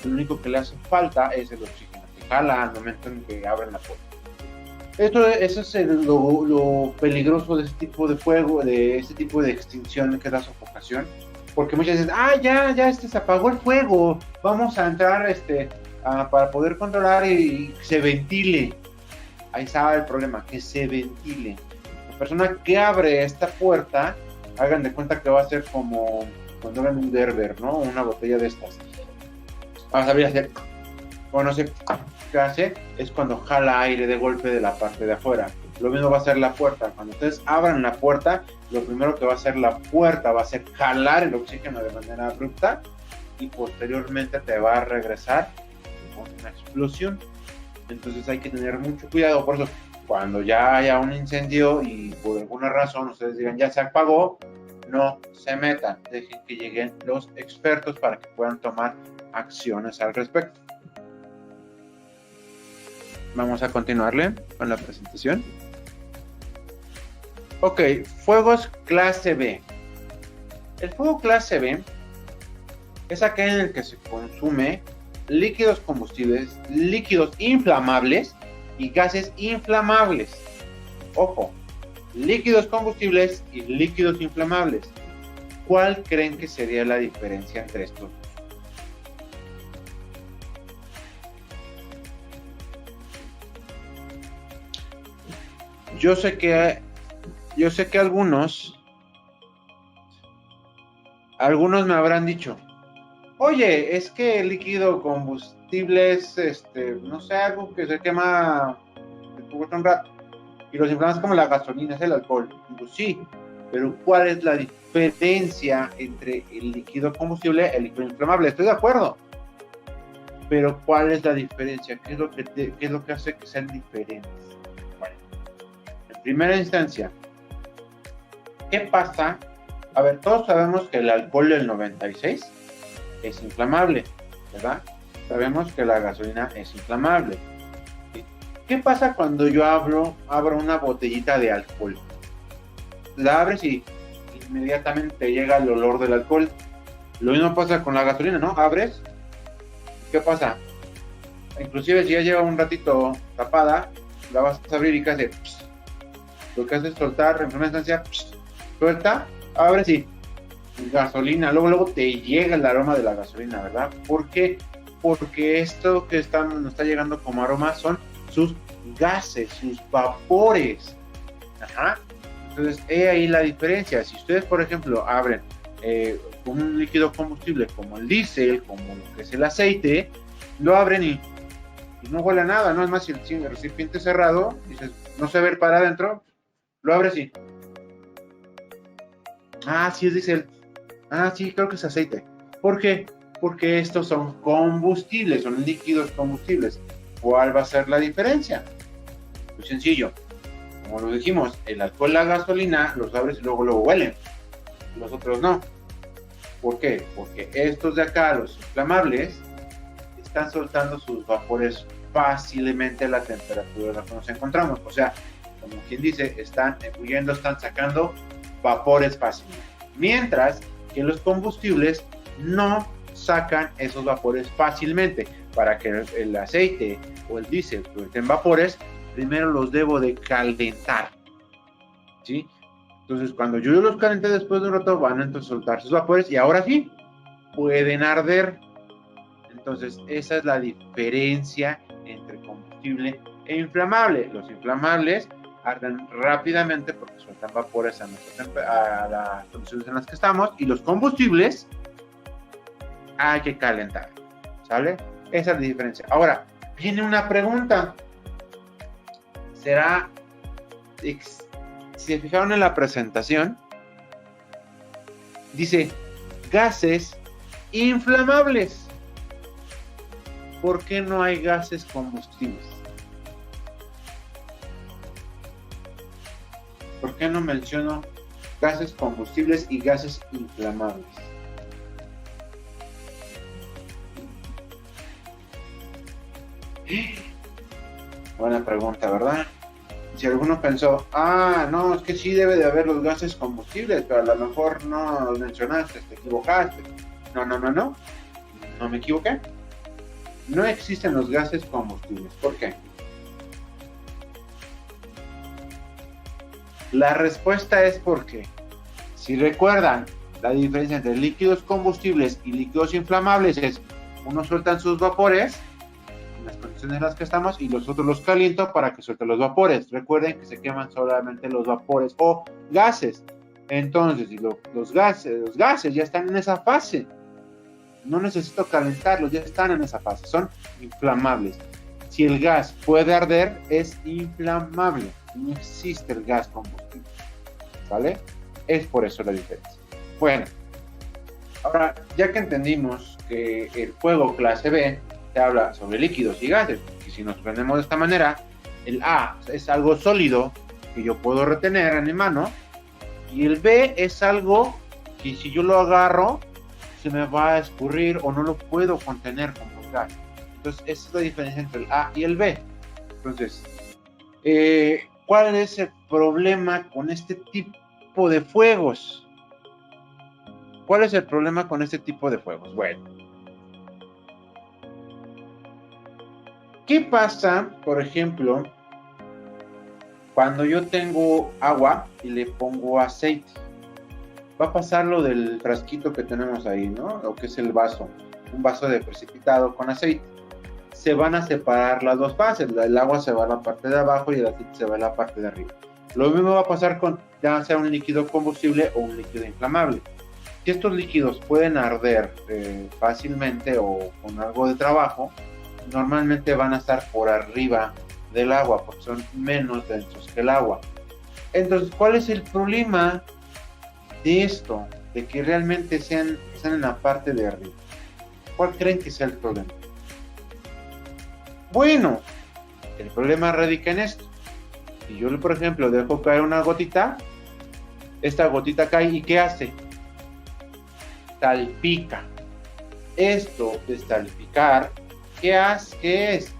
lo único que le hace falta es el oxígeno, que jala al momento en que abren la puerta. Eso es lo peligroso de este tipo de fuego, de este tipo de extinción, que es la sofocación. Porque muchas veces, ya se apagó el fuego, vamos a entrar para poder controlar y se ventile. Ahí está el problema, que se ventile. La persona que abre esta puerta, hagan de cuenta que va a ser como cuando abren un Gerber, ¿no? Una botella de estas. Vamos a abrir y hacer, bueno, no sé qué hace, es cuando jala aire de golpe de la parte de afuera. Lo mismo va a ser la puerta. Cuando ustedes abran la puerta, lo primero que va a hacer la puerta va a ser jalar el oxígeno de manera abrupta y posteriormente te va a regresar con una explosión. Entonces hay que tener mucho cuidado. Por eso, cuando ya haya un incendio y por alguna razón ustedes digan ya se apagó, no se metan. Dejen que lleguen los expertos para que puedan tomar acciones al respecto. Vamos a continuarle con la presentación. Ok, fuegos clase B. El fuego clase B es aquel en el que se consume líquidos combustibles, líquidos inflamables y gases inflamables. Ojo, líquidos combustibles y líquidos inflamables. ¿Cuál creen que sería la diferencia entre estos? Yo sé que algunos me habrán dicho, oye, es que el líquido combustible es, no sé, algo que se quema un rato, y los inflamables como la gasolina, es el alcohol. Digo, sí, pero ¿cuál es la diferencia entre el líquido combustible y el líquido inflamable? Estoy de acuerdo, pero ¿cuál es la diferencia? ¿Qué es lo que hace que sean diferentes? Bueno, en primera instancia, ¿qué pasa? A ver, todos sabemos que el alcohol del 96 es inflamable, ¿verdad? Sabemos que la gasolina es inflamable. ¿Qué pasa cuando yo abro una botellita de alcohol? La abres y inmediatamente te llega el olor del alcohol. Lo mismo pasa con la gasolina, ¿no? Abres, ¿qué pasa? Inclusive si ya lleva un ratito tapada, la vas a abrir y ¿qué hace? Lo que hace es soltar, en primera instancia, suelta, abres y gasolina, luego te llega el aroma de la gasolina, ¿verdad? ¿Por qué? Porque esto que nos está llegando como aroma son sus gases, sus vapores. Ajá. Entonces, he ahí la diferencia. Si ustedes, por ejemplo, abren un líquido combustible como el diésel, como lo que es el aceite, lo abren y no huele a nada, ¿no? Es más, si el recipiente cerrado, dices, no se ve para adentro, lo abres y sí es diésel. Sí, creo que es aceite. ¿Por qué? Porque estos son combustibles, son líquidos combustibles. ¿Cuál va a ser la diferencia? Muy sencillo. Como lo dijimos, el alcohol y la gasolina los abres y luego huelen. Los otros no. ¿Por qué? Porque estos de acá, los inflamables, están soltando sus vapores fácilmente a la temperatura en la que nos encontramos. O sea, como quien dice, están huyendo, están sacando vapores fácilmente. Mientras que los combustibles no sacan esos vapores fácilmente. Para que el aceite o el diésel suelten vapores, primero los debo de calentar, ¿sí? Entonces, cuando yo los calenté después de un rato, van a entonces soltar sus vapores y ahora sí, pueden arder. Entonces, esa es la diferencia entre combustible e inflamable. Los inflamables arden rápidamente porque sueltan vapores a las condiciones en las que estamos, y los combustibles hay que calentar, ¿sale? Esa es la diferencia. Ahora, viene una pregunta. ¿Será, si se fijaron en la presentación, Dice, gases inflamables. ¿Por qué no hay gases combustibles? ¿Por qué no menciono gases combustibles y gases inflamables? Buena pregunta, ¿verdad? Si alguno pensó, no, es que sí debe de haber los gases combustibles, pero a lo mejor no los mencionaste, te equivocaste. No me equivoqué. No existen los gases combustibles. ¿Por qué? La respuesta es porque, si recuerdan, la diferencia entre líquidos combustibles y líquidos inflamables es, unos sueltan sus vapores, en las condiciones en las que estamos, y los otros los caliento para que suelten los vapores. Recuerden que se queman solamente los vapores o gases. Entonces, si los gases ya están en esa fase, no necesito calentarlos, ya están en esa fase, son inflamables. Si el gas puede arder, es inflamable. No existe el gas combustible, ¿vale? Es por eso la diferencia. Bueno, ahora, ya que entendimos que el fuego clase B te habla sobre líquidos y gases, y si nos prendemos de esta manera, el A es algo sólido que yo puedo retener en mi mano, y el B es algo que si yo lo agarro, se me va a escurrir o no lo puedo contener como el gas. Entonces, esa es la diferencia entre el A y el B. Entonces, ¿cuál es el problema con este tipo de fuegos? ¿Cuál es el problema con este tipo de fuegos? Bueno, ¿qué pasa, por ejemplo, cuando yo tengo agua y le pongo aceite? Va a pasar lo del frasquito que tenemos ahí, ¿no? O que es el vaso, un vaso de precipitado con aceite. Se van a separar las dos fases, el agua se va a la parte de abajo y el aceite se va a la parte de arriba. Lo mismo va a pasar con ya sea un líquido combustible o un líquido inflamable. Si estos líquidos pueden arder fácilmente o con algo de trabajo, normalmente van a estar por arriba del agua porque son menos densos que el agua. Entonces, ¿cuál es el problema de esto? De que realmente están en la parte de arriba. ¿Cuál creen que sea el problema? Bueno, el problema radica en esto. Si yo, por ejemplo, dejo caer una gotita, esta gotita cae y ¿qué hace? Salpica. Esto de salpicar, ¿qué es?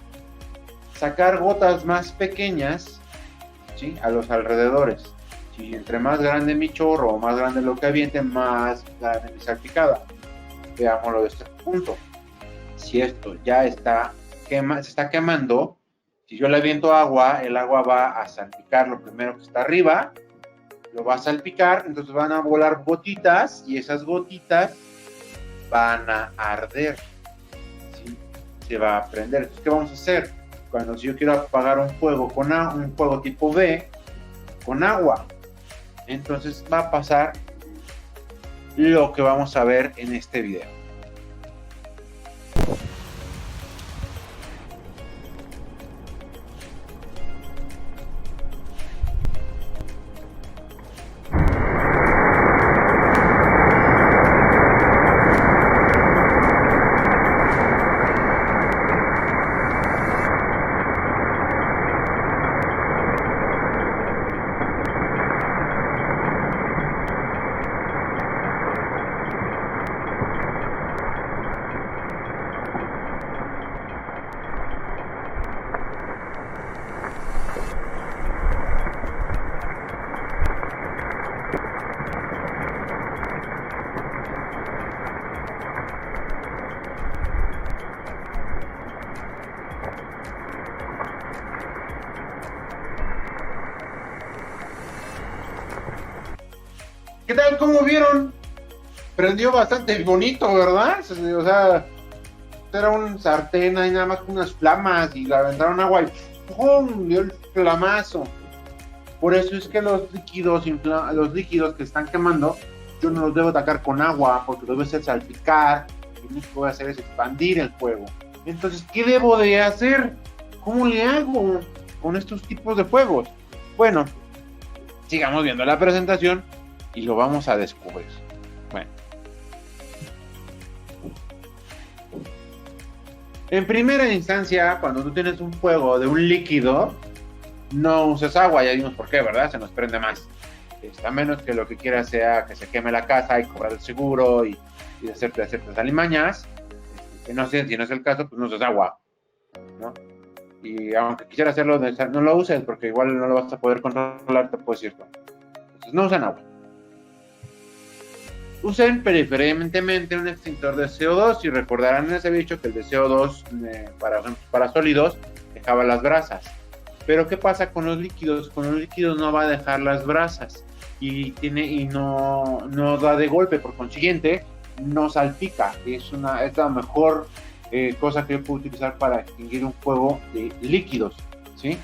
Sacar gotas más pequeñas, ¿sí?, a los alrededores. Si entre más grande mi chorro o más grande lo que aviente, más grande mi salpicada. Veámoslo de este punto. Si esto ya se está quemando, si yo le aviento agua, el agua va a salpicar lo primero que está arriba, lo va a salpicar, entonces van a volar gotitas y esas gotitas van a arder, ¿sí? Se va a prender. Entonces, ¿qué vamos a hacer? Cuando si yo quiero apagar un fuego un fuego tipo B con agua, entonces va a pasar lo que vamos a ver en este video. ¿Qué tal? ¿Cómo vieron? Prendió bastante bonito, ¿verdad? O sea, era un sartén ahí nada más con unas flamas y le aventaron agua y ¡pum!, dio el flamazo. Por eso es que los líquidos que están quemando, yo no los debo atacar con agua porque los debo salpicar y lo único que voy a hacer es expandir el fuego. Entonces, ¿qué debo de hacer? ¿Cómo le hago con estos tipos de fuegos? Bueno, sigamos viendo la presentación y lo vamos a descubrir. Bueno, En primera instancia, cuando tú tienes un fuego de un líquido, no uses agua, ya vimos por qué, ¿verdad? Se nos prende más. A menos que lo que quieras sea que se queme la casa y cobrar el seguro y hacerte ciertas alimañas. Que no sé, si no es el caso, pues no uses agua, ¿no? Y aunque quisiera hacerlo, no lo uses porque igual no lo vas a poder controlar, te puedo decir. Entonces no usen agua. Usen preferentemente un extintor de CO2 y recordarán en ese dicho que el de CO2 para sólidos dejaba las brasas. Pero ¿qué pasa con los líquidos? Con los líquidos no va a dejar las brasas y no da de golpe, por consiguiente no salpica. Es la mejor cosa que yo puedo utilizar para extinguir un fuego de líquidos, ¿sí?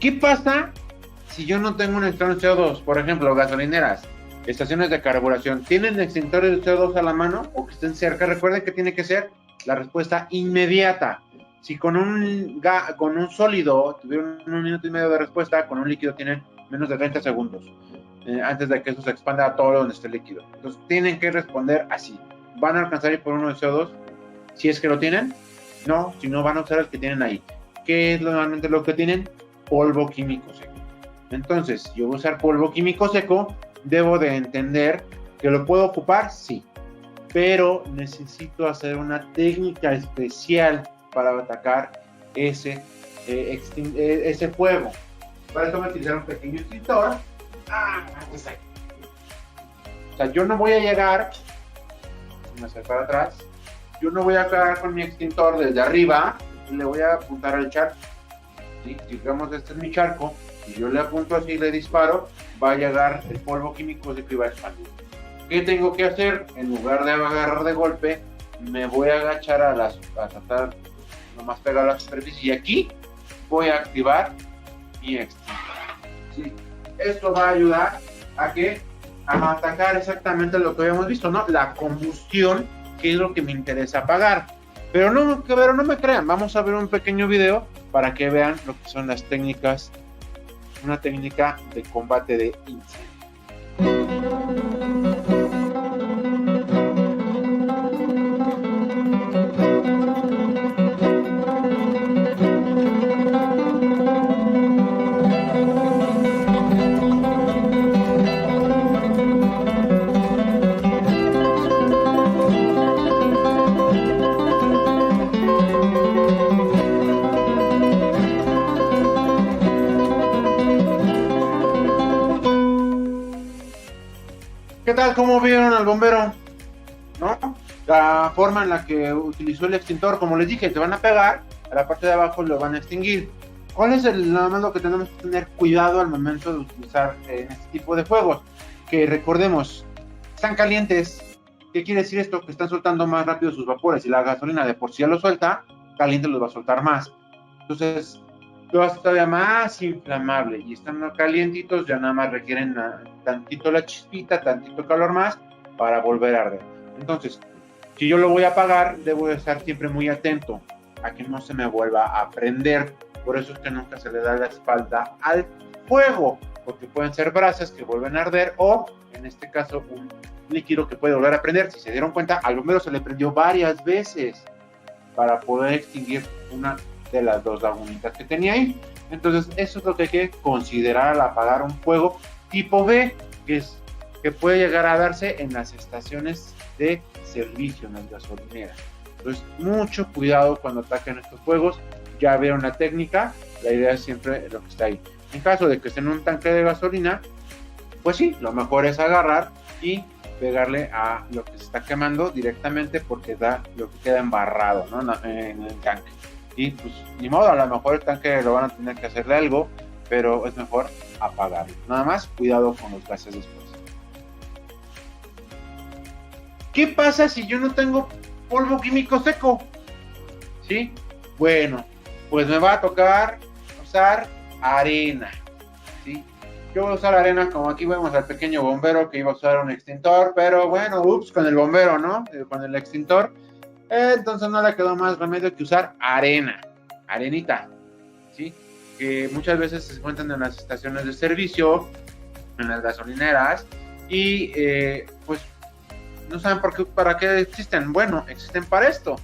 ¿Qué pasa si yo no tengo un extintor de CO2? Por ejemplo, gasolineras, estaciones de carburación, ¿tienen extintores de CO2 a la mano o que estén cerca? Recuerden que tiene que ser la respuesta inmediata. Si con un sólido tuvieron 1 minuto y medio de respuesta, con un líquido tienen menos de 30 segundos antes de que eso se expanda a todo donde esté el líquido. Entonces tienen que responder así. ¿Van a alcanzar ir por uno de CO2? Si es que lo tienen, no, si no van a usar el que tienen ahí. ¿Qué es normalmente lo que tienen? Polvo químico seco. Entonces, yo voy a usar polvo químico seco, debo de entender que lo puedo ocupar, sí, pero necesito hacer una técnica especial para atacar ese fuego. Para eso voy a utilizar un pequeño extintor. O sea, yo no voy a llegar, voy a hacer para atrás, yo no voy a caer con mi extintor desde arriba y le voy a apuntar al charco. ¿Sí? Digamos, este es mi charco, y yo le apunto así y le disparo, va a llegar el polvo químico de que va a expandir. ¿Qué tengo que hacer? En lugar de agarrar de golpe, me voy a agachar a tratar nomás pegar la superficie y aquí voy a activar mi extintor. ¿Sí? Esto va a ayudar a atacar exactamente lo que habíamos visto, ¿no? La combustión, que es lo que me interesa apagar. Pero no me crean, vamos a ver un pequeño video para que vean lo que son las técnicas, una técnica de combate de incendio. ¿Qué tal? ¿Cómo vieron al bombero? ¿No? La forma en la que utilizó el extintor, como les dije, te van a pegar, a la parte de abajo lo van a extinguir. ¿Cuál es nada más lo que tenemos que tener cuidado al momento de utilizar en este tipo de fuegos? Que recordemos, están calientes. ¿Qué quiere decir esto? Que están soltando más rápido sus vapores y la gasolina de por sí ya lo suelta, caliente los va a soltar más. Entonces, lo hace todavía más inflamable y estando calientitos ya nada más requieren tantito la chispita, tantito calor más para volver a arder. Entonces, si yo lo voy a apagar, debo estar siempre muy atento a que no se me vuelva a prender. Por eso es que nunca se le da la espalda al fuego, porque pueden ser brasas que vuelven a arder o, en este caso, un líquido que puede volver a prender. Si se dieron cuenta, al bombero se le prendió varias veces para poder extinguir una de las dos lagunitas que tenía ahí. Entonces eso es lo que hay que considerar al apagar un fuego tipo B, que puede llegar a darse en las estaciones de servicio, en las gasolineras. Entonces mucho cuidado cuando ataquen estos fuegos. Ya vieron la técnica, la idea es siempre lo que está ahí. En caso de que esté en un tanque de gasolina, pues sí, lo mejor es agarrar y pegarle a lo que se está quemando directamente, porque da lo que queda embarrado, ¿no? En el tanque. Y pues ni modo, a lo mejor el tanque lo van a tener que hacerle algo, pero es mejor apagarlo. Nada más cuidado con los gases después. ¿Qué pasa si yo no tengo polvo químico seco? ¿Sí? Bueno, pues me va a tocar usar arena. ¿Sí? Yo voy a usar arena, como aquí vemos al pequeño bombero que iba a usar un extintor, pero bueno, con el bombero, ¿no? Con el extintor. Entonces no le quedó más remedio que usar arenita, ¿sí? Que muchas veces se encuentran en las estaciones de servicio, en las gasolineras, y pues ¿No saben para qué existen? Bueno, existen para esto.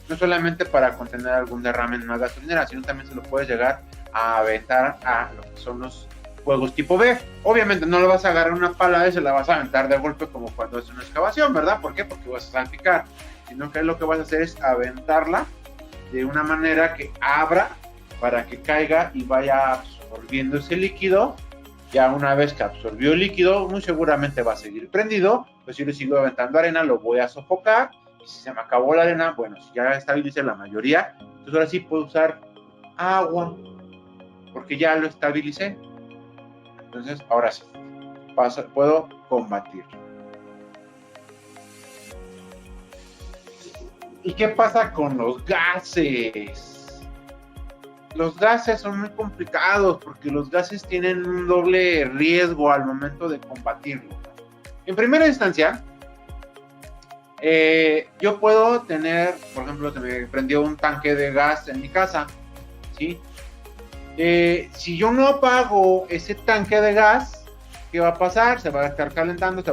No solamente para contener algún derrame en una gasolinera, sino también se lo puedes llegar a aventar a lo que son los juegos tipo B. Obviamente no lo vas a agarrar una pala y se la vas a aventar de golpe como cuando es una excavación, ¿verdad? ¿Por qué? Porque vas a salpicar. Sino que lo que vas a hacer es aventarla de una manera que abra para que caiga y vaya absorbiendo ese líquido. Ya una vez que absorbió el líquido, muy seguramente va a seguir prendido. Pues si le sigo aventando arena, lo voy a sofocar. Y si se me acabó la arena, bueno, si ya estabilicé la mayoría, entonces ahora sí puedo usar agua, porque ya lo estabilicé. Entonces, ahora sí, puedo combatir. ¿Y qué pasa con los gases? Los gases son muy complicados porque los gases tienen un doble riesgo al momento de combatirlo. En primera instancia, yo puedo tener, por ejemplo, se me prendió un tanque de gas en mi casa, ¿sí? Si yo no apago ese tanque de gas, ¿qué va a pasar? Se va a estar calentando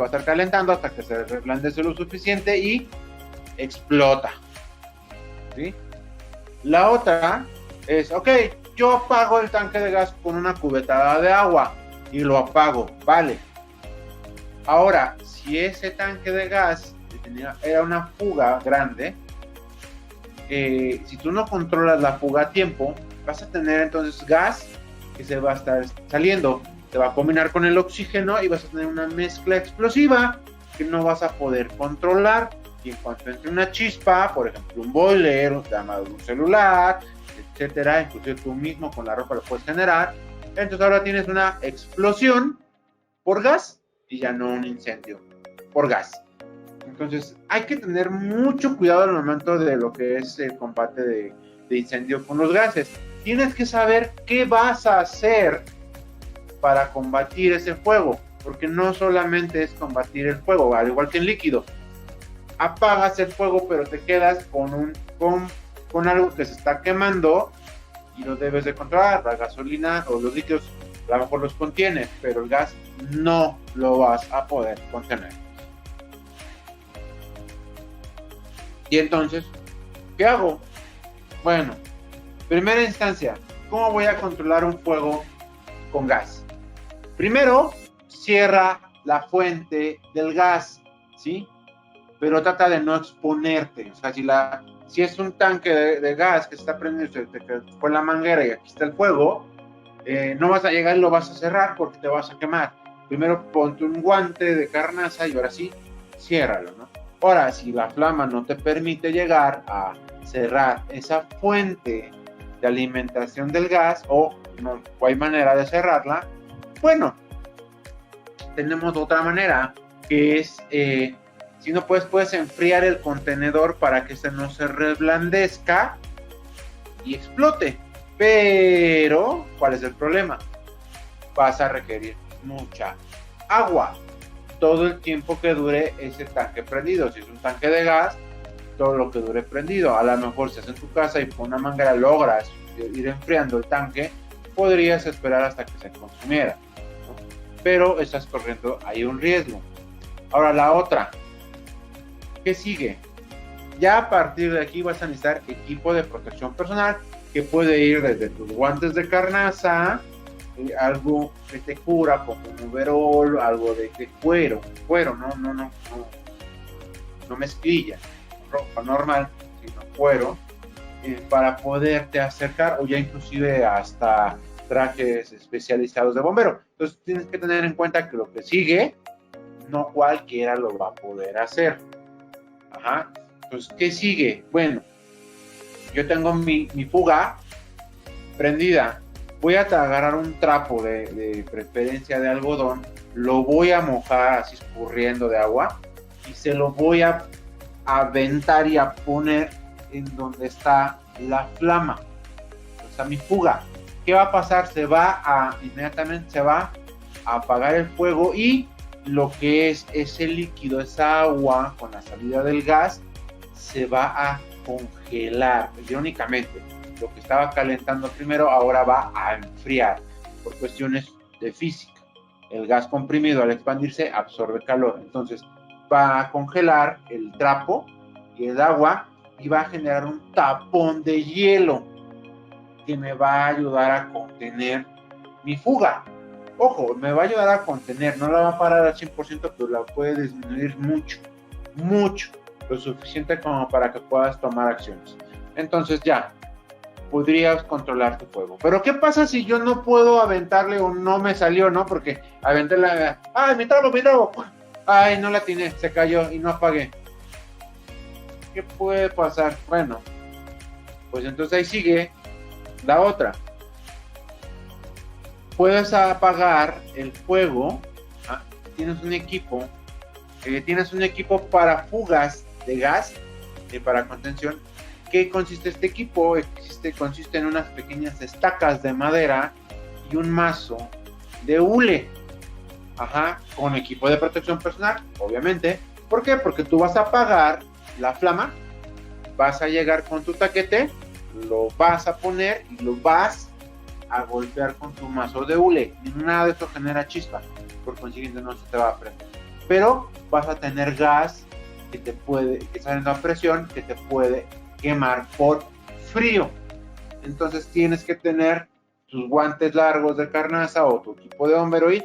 hasta que se reblandece lo suficiente y explota, ¿sí? La otra es, ok, yo apago el tanque de gas con una cubetada de agua y lo apago, vale. Ahora, si ese tanque de gas era una fuga grande, si tú no controlas la fuga a tiempo, vas a tener entonces gas que se va a estar saliendo, se va a combinar con el oxígeno y vas a tener una mezcla explosiva que no vas a poder controlar. Y en cuanto entre una chispa, por ejemplo un boiler, un celular, etcétera, inclusive tú mismo con la ropa lo puedes generar, entonces ahora tienes una explosión por gas y ya no un incendio por gas. Entonces hay que tener mucho cuidado al momento de lo que es el combate de incendio con los gases. Tienes que saber qué vas a hacer para combatir ese fuego, porque no solamente es combatir el fuego, al igual que el líquido. Apagas el fuego, pero te quedas con algo que se está quemando y lo debes de controlar. La gasolina o los líquidos a lo mejor los contiene, pero el gas no lo vas a poder contener. Y entonces, ¿qué hago? Bueno, primera instancia, ¿cómo voy a controlar un fuego con gas? Primero, cierra la fuente del gas, ¿sí? Pero trata de no exponerte. O sea, si es un tanque de gas que está prendiendo, que fue la manguera y aquí está el fuego, no vas a llegar y lo vas a cerrar porque te vas a quemar. Primero ponte un guante de carnaza y ahora sí, ciérralo, ¿no? Ahora, si la flama no te permite llegar a cerrar esa fuente de alimentación del gas o no hay manera de cerrarla, bueno, tenemos otra manera que es, si no puedes enfriar el contenedor para que este no se reblandezca y explote. Pero, ¿cuál es el problema? Vas a requerir mucha agua todo el tiempo que dure ese tanque prendido. Si es un tanque de gas, todo lo que dure prendido. A lo mejor si estás en tu casa y con una manguera logras ir enfriando el tanque, podrías esperar hasta que se consumiera, ¿no? Pero estás corriendo ahí un riesgo. Ahora la otra, ¿qué sigue? Ya a partir de aquí vas a necesitar equipo de protección personal que puede ir desde tus guantes de carnaza, algo que te cura como un overol, algo de cuero, no mezclilla, ropa normal, sino cuero, para poderte acercar, o ya inclusive hasta trajes especializados de bombero. Entonces tienes que tener en cuenta que lo que sigue, no cualquiera lo va a poder hacer. Ajá. Entonces, ¿qué sigue? Bueno, yo tengo mi fuga prendida. Voy a agarrar un trapo de preferencia de algodón, lo voy a mojar así escurriendo de agua y se lo voy a aventar y a poner en donde está la flama, o sea, mi fuga. ¿Qué va a pasar? Inmediatamente se va a apagar el fuego y lo que es ese líquido, esa agua con la salida del gas, se va a congelar. Irónicamente, lo que estaba calentando primero ahora va a enfriar por cuestiones de física. El gas comprimido al expandirse absorbe calor. Entonces, va a congelar el trapo y el agua y va a generar un tapón de hielo que me va a ayudar a contener mi fuga. Ojo, me va a ayudar a contener, no la va a parar al 100%, pero la puede disminuir mucho, lo suficiente como para que puedas tomar acciones. Entonces ya, podrías controlar tu fuego. Pero ¿qué pasa si yo no puedo aventarle o no me salió, no? Porque aventé ¡ay, mi trago! ¡Ay, no la atiné! Se cayó y no apagué. ¿Qué puede pasar? Bueno, pues entonces ahí sigue la otra. Puedes apagar el fuego. Tienes un equipo para fugas de gas y para contención. ¿Qué consiste este equipo? Consiste en unas pequeñas estacas de madera y un mazo de hule. Con equipo de protección personal, obviamente. ¿Por qué? Porque tú vas a apagar la flama, vas a llegar con tu taquete, lo vas a poner y lo vas a golpear con tu mazo de hule. Nada de esto genera chispa, por consiguiente no se te va a prender. Pero vas a tener gas que sale a presión, que te puede quemar por frío. Entonces tienes que tener tus guantes largos de carnaza o tu equipo de bombero y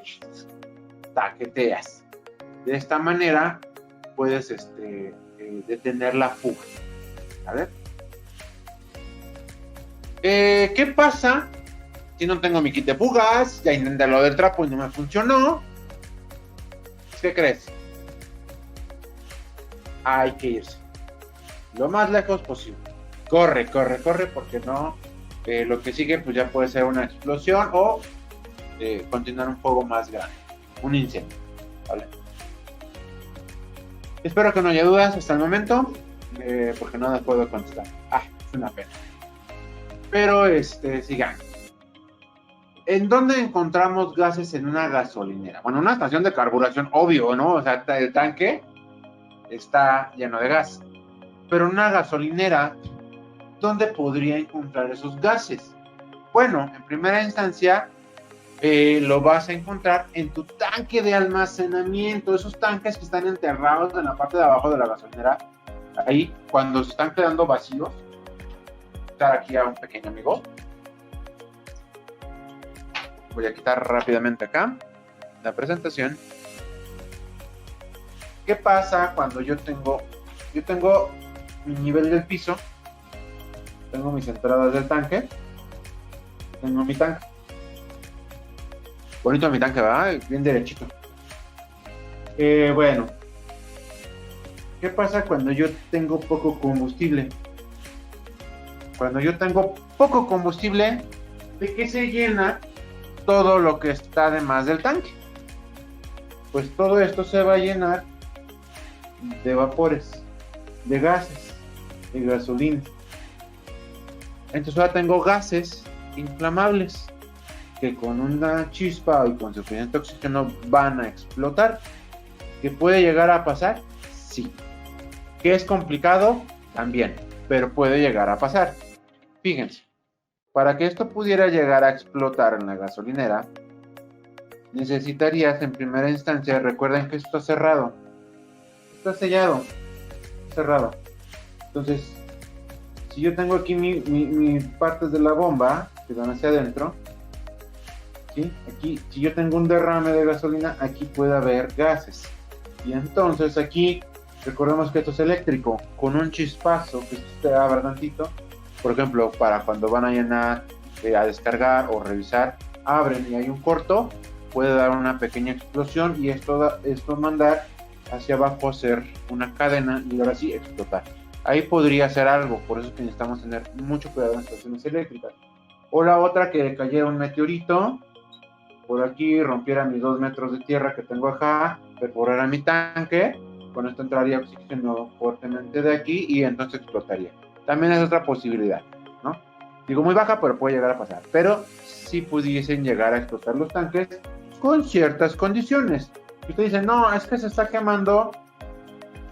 taqueteas. De esta manera puedes detener la fuga. ¿Vale? ¿Qué pasa si no tengo mi kit de fugas? Ya intenté lo del trapo y no me funcionó. ¿Qué crees? Hay que irse lo más lejos posible. Corre, porque no, lo que sigue pues ya puede ser una explosión o continuar un fuego más grande, un incendio, ¿vale? Espero que no haya dudas hasta el momento, porque no les puedo contestar. Es una pena. Pero sigamos. ¿En dónde encontramos gases en una gasolinera? Bueno, una estación de carburación, obvio, ¿no? O sea, el tanque está lleno de gas. Pero una gasolinera, ¿dónde podría encontrar esos gases? Bueno, en primera instancia, lo vas a encontrar en tu tanque de almacenamiento, esos tanques que están enterrados en la parte de abajo de la gasolinera. Ahí, cuando se están quedando vacíos, quitar aquí a un pequeño amigo. Voy a quitar rápidamente acá la presentación. ¿Qué pasa cuando yo tengo mi nivel del piso? Tengo mis entradas del tanque. Tengo mi tanque. Bonito mi tanque, ¿verdad? Bien derechito. Bueno. ¿Qué pasa cuando yo tengo poco combustible? Cuando yo tengo poco combustible, ¿de qué se llena todo lo que está además del tanque? Pues todo esto se va a llenar de vapores, de gases, de gasolina. Entonces ahora tengo gases inflamables que con una chispa y con suficiente oxígeno van a explotar. ¿Qué puede llegar a pasar? Sí. ¿Que es complicado? También, pero puede llegar a pasar. Fíjense, para que esto pudiera llegar a explotar en la gasolinera, necesitarías en primera instancia, recuerden que esto está cerrado, está sellado, cerrado. Entonces, si yo tengo aquí mi partes de la bomba que van hacia adentro, ¿sí? Aquí, si yo tengo un derrame de gasolina, aquí puede haber gases. Y entonces aquí, recordemos que esto es eléctrico, con un chispazo que se abra tantito, por ejemplo, para cuando van a llenar, a descargar o revisar, abren y hay un corto, puede dar una pequeña explosión y esto mandar hacia abajo, hacer una cadena y ahora sí explotar. Ahí podría ser algo, por eso es que necesitamos tener mucho cuidado en estaciones eléctricas. O la otra, que cayera un meteorito por aquí, rompiera mis 2 metros de tierra que tengo acá, perforara mi tanque, con esto entraría oxígeno fuertemente de aquí y entonces explotaría. También es otra posibilidad, ¿no? Digo muy baja, pero puede llegar a pasar. Pero sí pudiesen llegar a explotar los tanques con ciertas condiciones. Y usted dice, no, es que se está quemando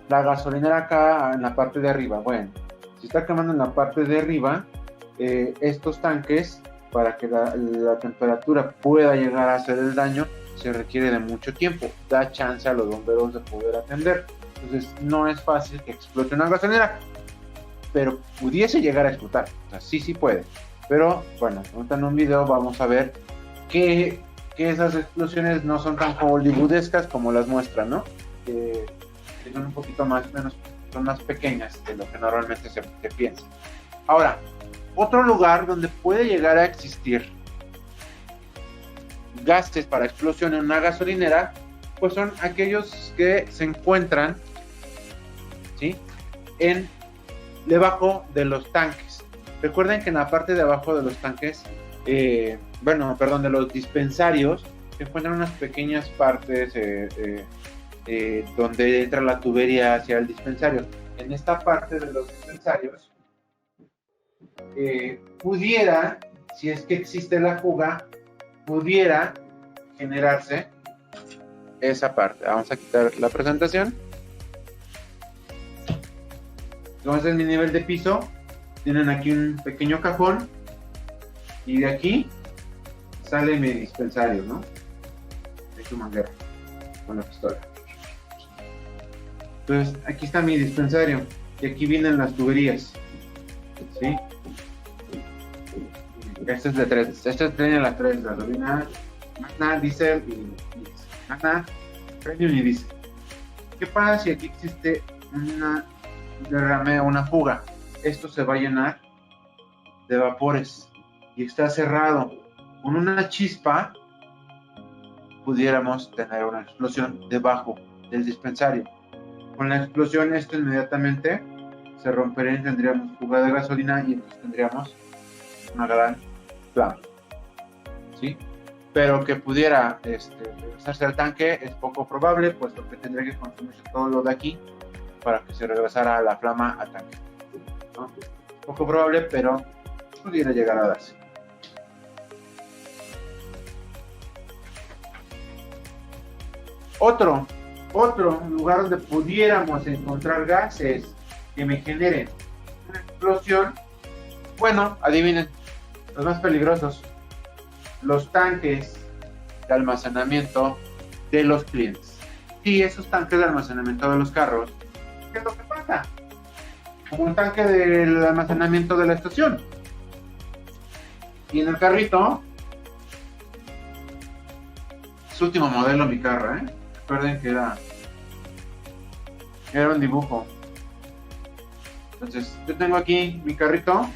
la gasolinera acá en la parte de arriba. Bueno, si está quemando en la parte de arriba, estos tanques, para que la temperatura pueda llegar a hacer el daño, se requiere de mucho tiempo. Da chance a los bomberos de poder atender. Entonces no es fácil que explote una gasolinera, pero pudiese llegar a explotar. O sea, sí puede. Pero bueno, ahorita en un video vamos a ver que esas explosiones no son tan hollywoodescas como las muestran, ¿no? Que son un poquito son más pequeñas de lo que normalmente se piensa. Ahora, otro lugar donde puede llegar a existir gases para explosión en una gasolinera, pues son aquellos que se encuentran, ¿sí?, debajo de los tanques. Recuerden que en la parte de abajo de los tanques, de los dispensarios, se encuentran unas pequeñas partes donde entra la tubería hacia el dispensario. En esta parte de los dispensarios pudiera, si es que existe la fuga, pudiera generarse esa parte. Vamos a quitar la presentación. Entonces, mi nivel de piso, tienen aquí un pequeño cajón y de aquí sale mi dispensario, ¿no? De su manguera con la pistola. Entonces, aquí está mi dispensario y aquí vienen las tuberías, ¿sí? Este es de 3. Este tiene las 3: gasolina, magna, diésel y magna, premium y diésel. ¿Qué pasa si aquí existe una derrame o una fuga? Esto se va a llenar de vapores y está cerrado. Con una chispa pudiéramos tener una explosión debajo del dispensario. Con la explosión esto inmediatamente se rompería y tendríamos fuga de gasolina y entonces tendríamos una gran flama, ¿sí? Pero que pudiera regresarse al tanque es poco probable, puesto que tendría que consumirse todo lo de aquí para que se regresara la flama al tanque, ¿no? Poco probable, pero pudiera llegar a darse. Otro lugar donde pudiéramos encontrar gases que me generen una explosión, bueno, adivinen, los más peligrosos, los tanques de almacenamiento de los clientes. Y esos tanques de almacenamiento de los carros, ¿qué es lo que pasa? Como un tanque del almacenamiento de la estación. Y en el carrito, es último modelo mi carro, recuerden que era un dibujo. Entonces, yo tengo aquí mi carrito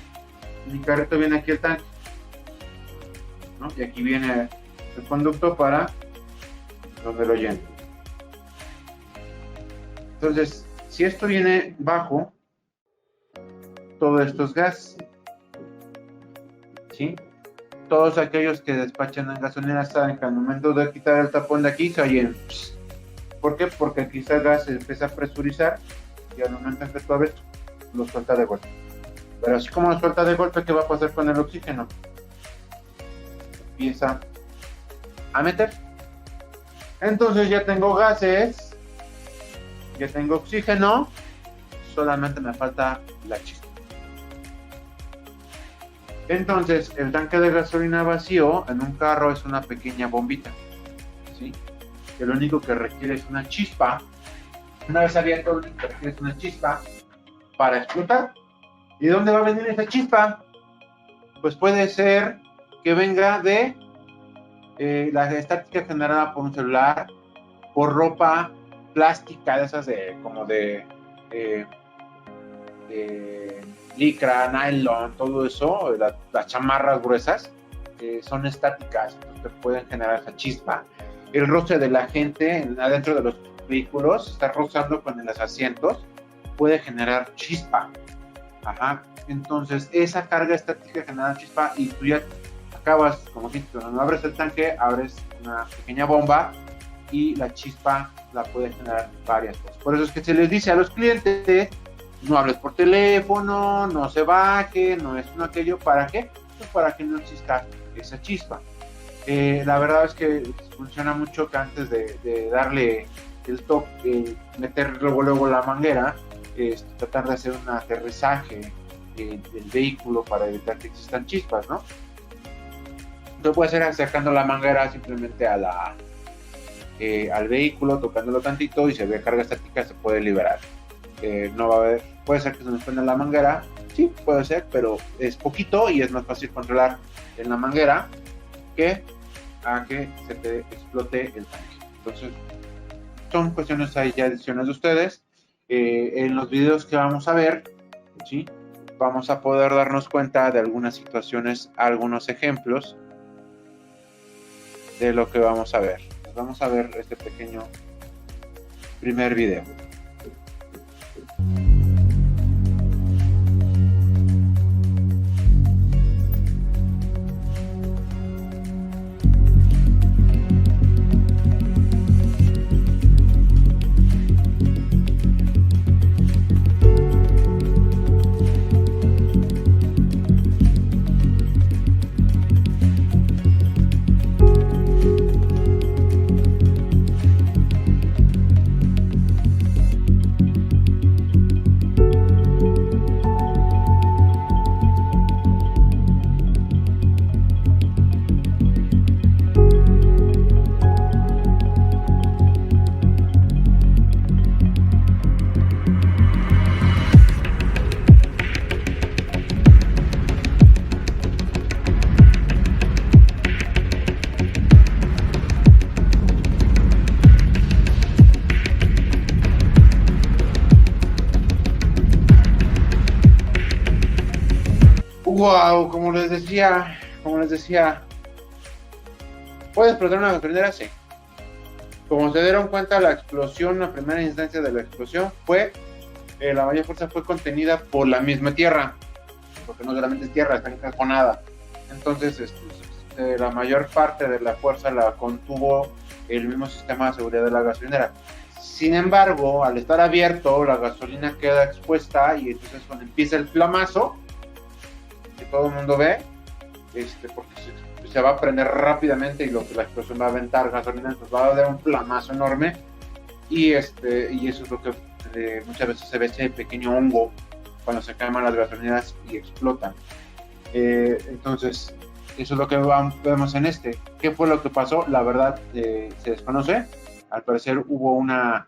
viene aquí el tanque, ¿no? Y aquí viene el conducto para donde lo lleno. Entonces, si esto viene bajo, todo esto es gas, ¿sí? Todos aquellos que despachan en gasolineras saben que al momento de quitar el tapón de aquí se oye. ¿Por qué? Porque aquí el gas se empieza a presurizar y al momento en que tú abres, lo suelta de golpe. Pero así como lo suelta de golpe, ¿qué va a pasar con el oxígeno? Empieza a meter. Entonces ya tengo gases, ya tengo oxígeno, solamente me falta la chispa. Entonces, el tanque de gasolina vacío en un carro es una pequeña bombita, ¿sí? Que lo único que requiere es una chispa. Una vez abierto, lo único que requiere es una chispa para explotar. ¿Y de dónde va a venir esa chispa? Pues puede ser que venga de la estática generada por un celular, por ropa plástica, de esas como de licra, nylon, todo eso, las chamarras gruesas, son estáticas, entonces pueden generar esa chispa. El roce de la gente adentro de los vehículos, está rozando con los asientos, puede generar chispa. Ajá. Entonces, esa carga estática genera chispa y tú ya acabas, como que cuando abres el tanque, abres una pequeña bomba y la chispa la puede generar varias cosas. Por eso es que se les dice a los clientes: no hables por teléfono, no se baje, no es no aquello. ¿Para qué? Pues para que no exista esa chispa. La verdad es que funciona mucho que antes de darle el toque, meter luego la manguera, tratar de hacer un aterrizaje del vehículo para evitar que existan chispas, ¿no? Entonces puede ser acercando la manguera simplemente a al vehículo, tocándolo tantito y se ve carga estática, se puede liberar. No va a haber, puede ser que se nos prenda la manguera, sí, puede ser, pero es poquito y es más fácil controlar en la manguera que a que se te explote el tanque. Entonces, son cuestiones ahí ya decisiones de ustedes. En los videos que vamos a ver, ¿sí?, vamos a poder darnos cuenta de algunas situaciones, algunos ejemplos de lo que vamos a ver. Vamos a ver este pequeño primer video. Wow, como les decía, ¿puede explotar una gasolinera? Sí. Como se dieron cuenta, la explosión, la primera instancia de la explosión fue, la mayor fuerza fue contenida por la misma tierra, porque no solamente es tierra, está encajonada. Entonces, la mayor parte de la fuerza la contuvo el mismo sistema de seguridad de la gasolinera. Sin embargo, al estar abierto, la gasolina queda expuesta y entonces cuando empieza el flamazo, que todo el mundo ve, porque se va a prender rápidamente y la explosión va a aventar gasolina, entonces va a dar un flamazo enorme y eso es lo que muchas veces se ve, ese pequeño hongo cuando se queman las gasolineras y explotan. Entonces, eso es lo que vemos en ¿Qué fue lo que pasó? La verdad se desconoce. Al parecer hubo una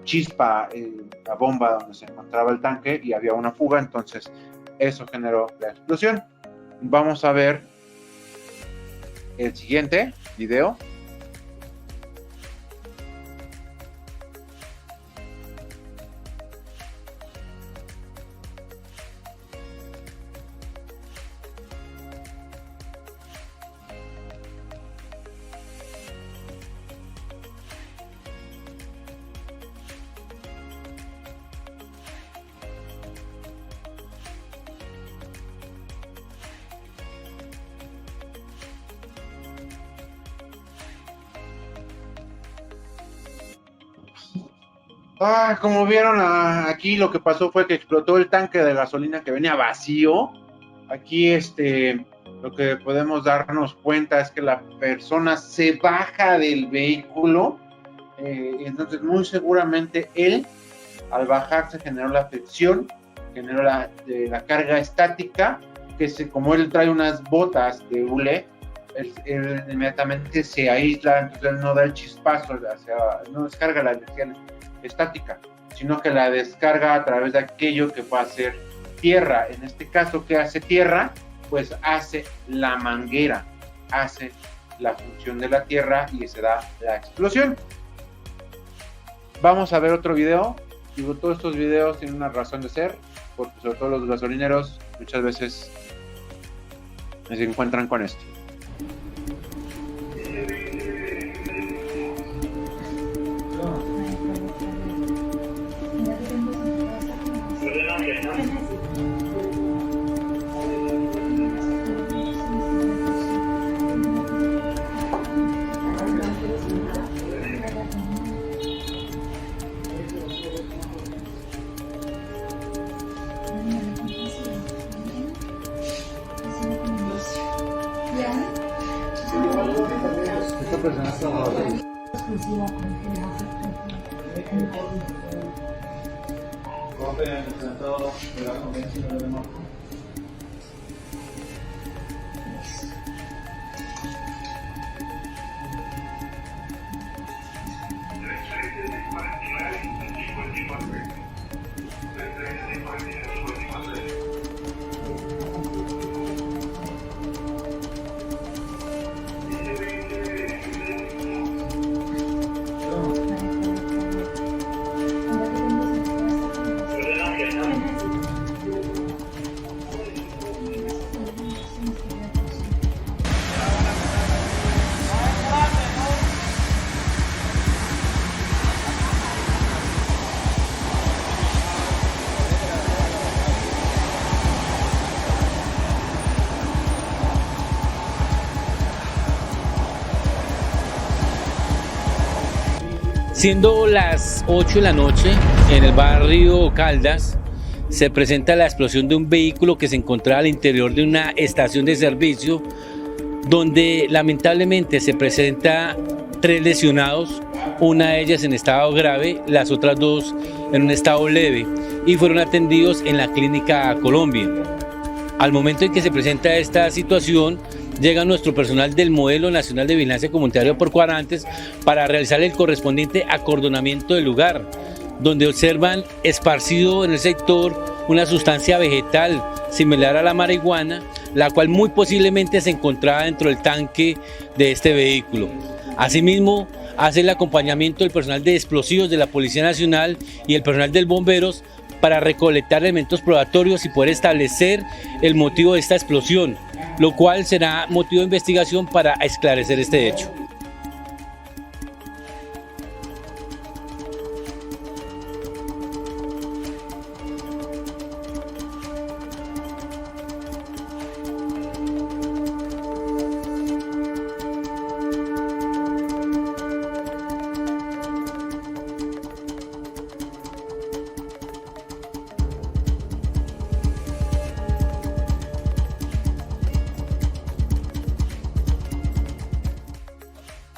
chispa en la bomba donde se encontraba el tanque y había una fuga, entonces eso generó la explosión. Vamos a ver el siguiente video. Como vieron aquí, lo que pasó fue que explotó el tanque de gasolina que venía vacío. Aquí lo que podemos darnos cuenta es que la persona se baja del vehículo, entonces muy seguramente él, al bajarse, generó la fricción, generó la carga estática, como él trae unas botas de hule, él inmediatamente se aísla, entonces él no da el chispazo, no descarga la energía estática, sino que la descarga a través de aquello que puede hacer tierra. En este caso, ¿qué hace tierra? Pues hace la manguera, hace la función de la tierra y se da la explosión. Vamos a ver otro video. Digo, todos estos videos tienen una razón de ser, porque sobre todo los gasolineros muchas veces se encuentran con esto. Siendo las 8 de la noche, en el barrio Caldas, se presenta la explosión de un vehículo que se encontraba al interior de una estación de servicio, donde lamentablemente se presenta 3 lesionados, una de ellas en estado grave, las otras 2 en un estado leve, y fueron atendidos en la clínica Colombia. Al momento en que se presenta esta situación, llega nuestro personal del Modelo Nacional de Vigilancia Comunitaria por cuadrantes para realizar el correspondiente acordonamiento del lugar, donde observan esparcido en el sector una sustancia vegetal similar a la marihuana, la cual muy posiblemente se encontraba dentro del tanque de este vehículo. Asimismo, hace el acompañamiento del personal de explosivos de la Policía Nacional y el personal del Bomberos para recolectar elementos probatorios y poder establecer el motivo de esta explosión, lo cual será motivo de investigación para esclarecer este hecho.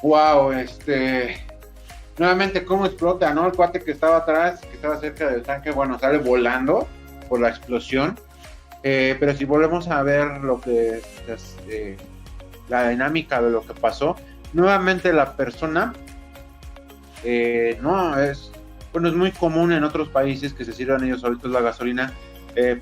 Wow, nuevamente cómo explota, ¿no? El cuate que estaba atrás, que estaba cerca del tanque, bueno, sale volando por la explosión. Pero si volvemos a ver lo que es la dinámica de lo que pasó, nuevamente la persona, no es, bueno, es muy común en otros países que se sirvan ellos solitos la gasolina,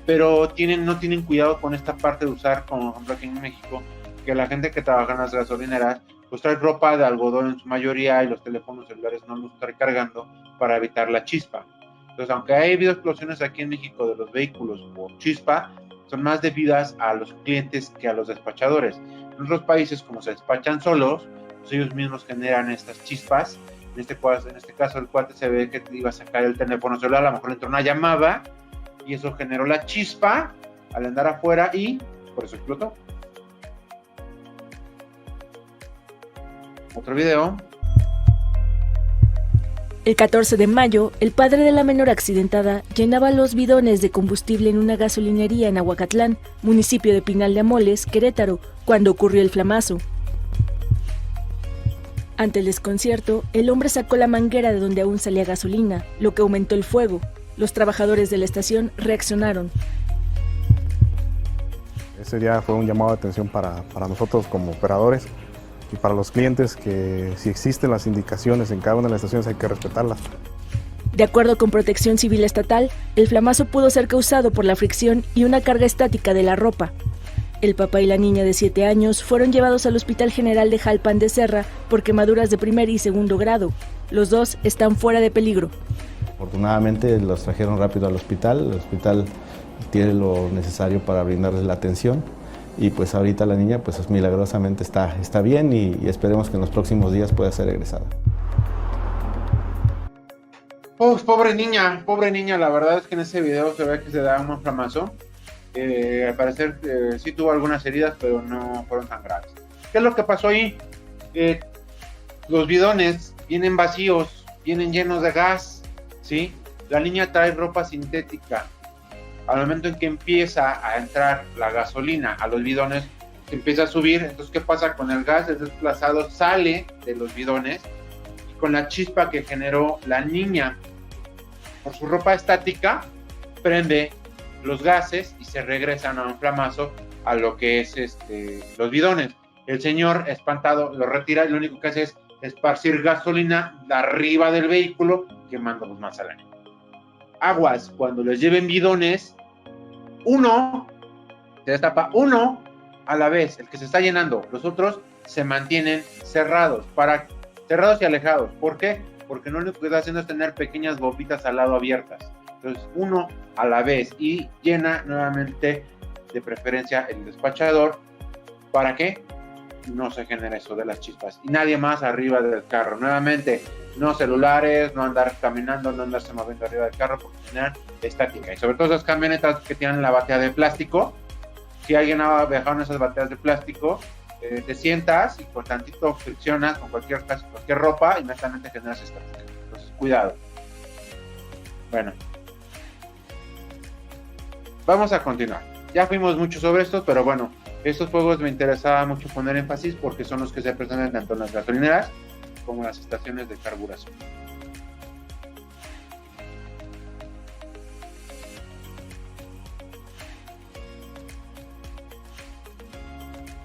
pero no tienen cuidado con esta parte de usar, como por ejemplo aquí en México, que la gente que trabaja en las gasolineras pues trae ropa de algodón en su mayoría y los teléfonos celulares no los está recargando para evitar la chispa. Entonces, aunque ha habido explosiones aquí en México de los vehículos por chispa, son más debidas a los clientes que a los despachadores. En otros países, como se despachan solos, pues ellos mismos generan estas chispas. En este caso, el cuate se ve que iba a sacar el teléfono celular, a lo mejor le entró una llamada y eso generó la chispa al andar afuera y por eso explotó. Otro video. El 14 de mayo, el padre de la menor accidentada llenaba los bidones de combustible en una gasolinería en Aguacatlán, municipio de Pinal de Amoles, Querétaro, cuando ocurrió el flamazo. Ante el desconcierto, el hombre sacó la manguera de donde aún salía gasolina, lo que aumentó el fuego. Los trabajadores de la estación reaccionaron. Ese día fue un llamado de atención para nosotros como operadores y para los clientes, que si existen las indicaciones en cada una de las estaciones hay que respetarlas. De acuerdo con Protección Civil Estatal, el flamazo pudo ser causado por la fricción y una carga estática de la ropa. El papá y la niña de 7 años fueron llevados al Hospital General de Jalpan de Serra por quemaduras de primer y segundo grado. Los dos están fuera de peligro. Afortunadamente los trajeron rápido al hospital. El hospital tiene lo necesario para brindarles la atención. Y pues ahorita la niña pues milagrosamente está bien y esperemos que en los próximos días pueda ser egresada. Pobre niña, la verdad es que en ese video se ve que se da un flamazo. Al parecer sí tuvo algunas heridas, pero no fueron tan graves. ¿Qué es lo que pasó ahí? Los bidones vienen vacíos, vienen llenos de gas, ¿sí? La niña trae ropa sintética. Al momento en que empieza a entrar la gasolina a los bidones, se empieza a subir. Entonces, ¿qué pasa con el gas? Es desplazado, sale de los bidones y con la chispa que generó la niña por su ropa estática, prende los gases y se regresan a un flamazo a lo que es los bidones. El señor, espantado, lo retira y lo único que hace es esparcir gasolina de arriba del vehículo, quemando más a la niña. aguas, cuando les lleven bidones, uno se destapa uno a la vez, el que se está llenando. Los otros se mantienen cerrados y alejados. ¿Por qué? Porque lo único que está haciendo es tener pequeñas bombitas al lado abiertas. Entonces, uno a la vez y llena nuevamente, de preferencia, el despachador. ¿Para qué? No se genera eso de las chispas. Y nadie más arriba del carro. Nuevamente, no celulares, no andar caminando, no andarse moviendo arriba del carro porque generan estática. Y sobre todo esas camionetas que tienen la batea de plástico. Si alguien ha viajado en esas bateas de plástico, te sientas y con tantito friccionas con cualquier ropa, inmediatamente generas estática. Entonces, cuidado. Bueno, vamos a continuar. Ya fuimos mucho sobre esto, pero bueno, estos juegos me interesaba mucho poner énfasis porque son los que se presentan tanto en las gasolineras como en las estaciones de carburación.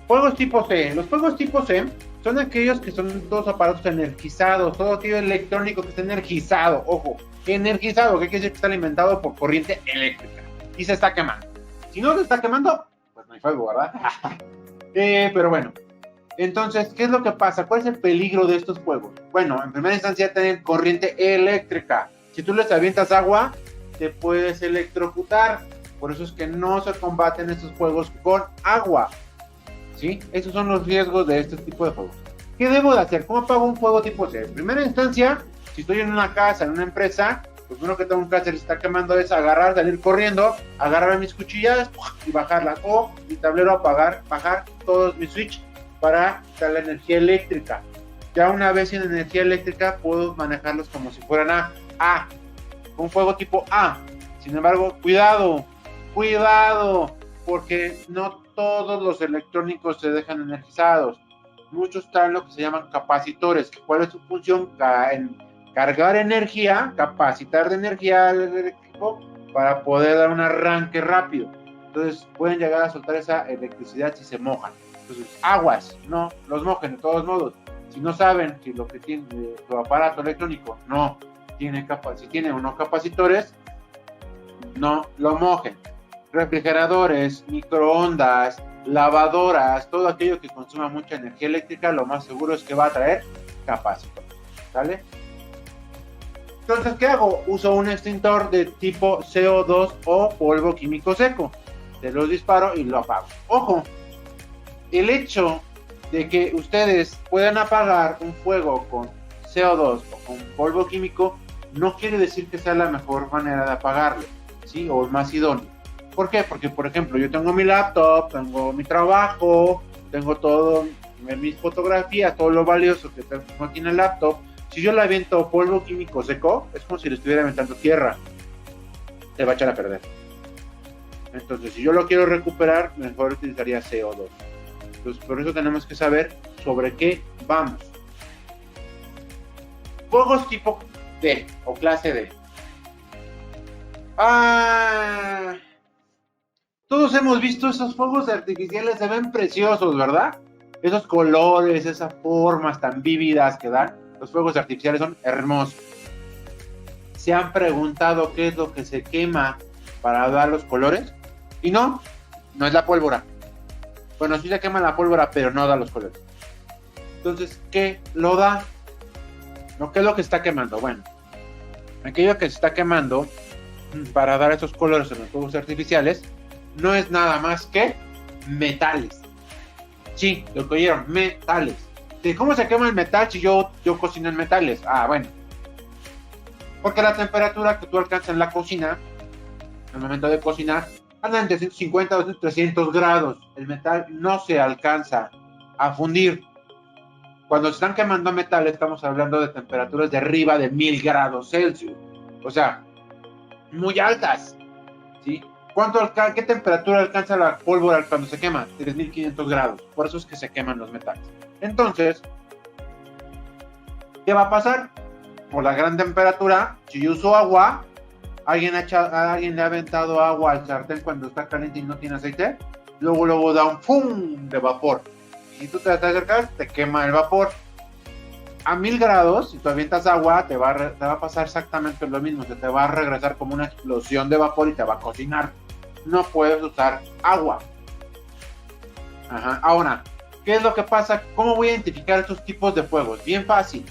Juegos tipo C. Los juegos tipo C son aquellos que son todos aparatos energizados, todo aquello electrónico que está energizado. Ojo, energizado, que quiere decir que está alimentado por corriente eléctrica y se está quemando. Si no se está quemando, pues no hay fuego, ¿verdad? Pero bueno, entonces, ¿qué es lo que pasa? ¿Cuál es el peligro de estos juegos? Bueno, en primera instancia tienen corriente eléctrica. Si tú les avientas agua, te puedes electrocutar. Por eso es que no se combaten estos juegos con agua. ¿Sí? Esos son los riesgos de este tipo de juegos. ¿Qué debo de hacer? ¿Cómo apago un juego tipo C? En primera instancia, si estoy en una casa, en una empresa, pues uno que tengo un cáncer y está quemando es agarrar, salir corriendo, agarrar mis cuchillas y bajarlas. O mi tablero bajar todos mis switches para dar la energía eléctrica. Ya una vez sin energía eléctrica puedo manejarlos como si fueran un fuego tipo A. Sin embargo, cuidado, porque no todos los electrónicos se dejan energizados. Muchos están lo que se llaman capacitores. ¿Cuál es su función? Cargar energía, capacitar de energía al equipo para poder dar un arranque rápido. Entonces pueden llegar a soltar esa electricidad si se mojan. Entonces, aguas, no los mojen de todos modos. Si no saben si lo que tiene su aparato electrónico no tiene si tiene o no capacitores, no lo mojen. Refrigeradores, microondas, lavadoras, todo aquello que consuma mucha energía eléctrica, lo más seguro es que va a traer capacitor, ¿sale? Entonces, ¿qué hago? Uso un extintor de tipo CO2 o polvo químico seco. Se los disparo y lo apago. Ojo, el hecho de que ustedes puedan apagar un fuego con CO2 o con polvo químico no quiere decir que sea la mejor manera de apagarlo, ¿sí? O el más idóneo. ¿Por qué? Porque, por ejemplo, yo tengo mi laptop, tengo mi trabajo, tengo todo, mis fotografías, todo lo valioso que tengo aquí en el laptop. Si yo le aviento polvo químico seco, es como si le estuviera aventando tierra. Se va a echar a perder. Entonces, si yo lo quiero recuperar, mejor utilizaría CO2. Entonces, por eso tenemos que saber sobre qué vamos. Fuegos tipo D o clase D. Todos hemos visto esos fuegos artificiales, se ven preciosos, ¿verdad? Esos colores, esas formas tan vívidas que dan. Los fuegos artificiales son hermosos. ¿Se han preguntado qué es lo que se quema para dar los colores? Y no es la pólvora. Bueno, sí se quema la pólvora, pero no da los colores. Entonces, ¿qué lo da? ¿No? ¿Qué es lo que se está quemando? Bueno, aquello que se está quemando para dar esos colores en los fuegos artificiales no es nada más que metales. Sí, lo que oyeron, metales. ¿Cómo se quema el metal si yo cocino en metales? Bueno. Porque la temperatura que tú alcanzas en la cocina, al momento de cocinar, anda entre 150 o 300 grados. El metal no se alcanza a fundir. Cuando se están quemando metales, estamos hablando de temperaturas de arriba de 1000 grados Celsius. O sea, muy altas. ¿Sí? ¿Qué temperatura alcanza la pólvora cuando se quema? 3500 grados. Por eso es que se queman los metales. Entonces, ¿qué va a pasar? Por la gran temperatura, si yo uso agua, ¿alguien le ha aventado agua al sartén cuando está caliente y no tiene aceite? Luego da un ¡fum! De vapor. Y si tú te acercas, te quema el vapor. a 1000 grados, si tú avientas agua, te va a pasar exactamente lo mismo, te va a regresar como una explosión de vapor y te va a cocinar. No puedes usar agua. Ajá. Ahora, ¿qué es lo que pasa? ¿Cómo voy a identificar estos tipos de fuegos? Bien fácil.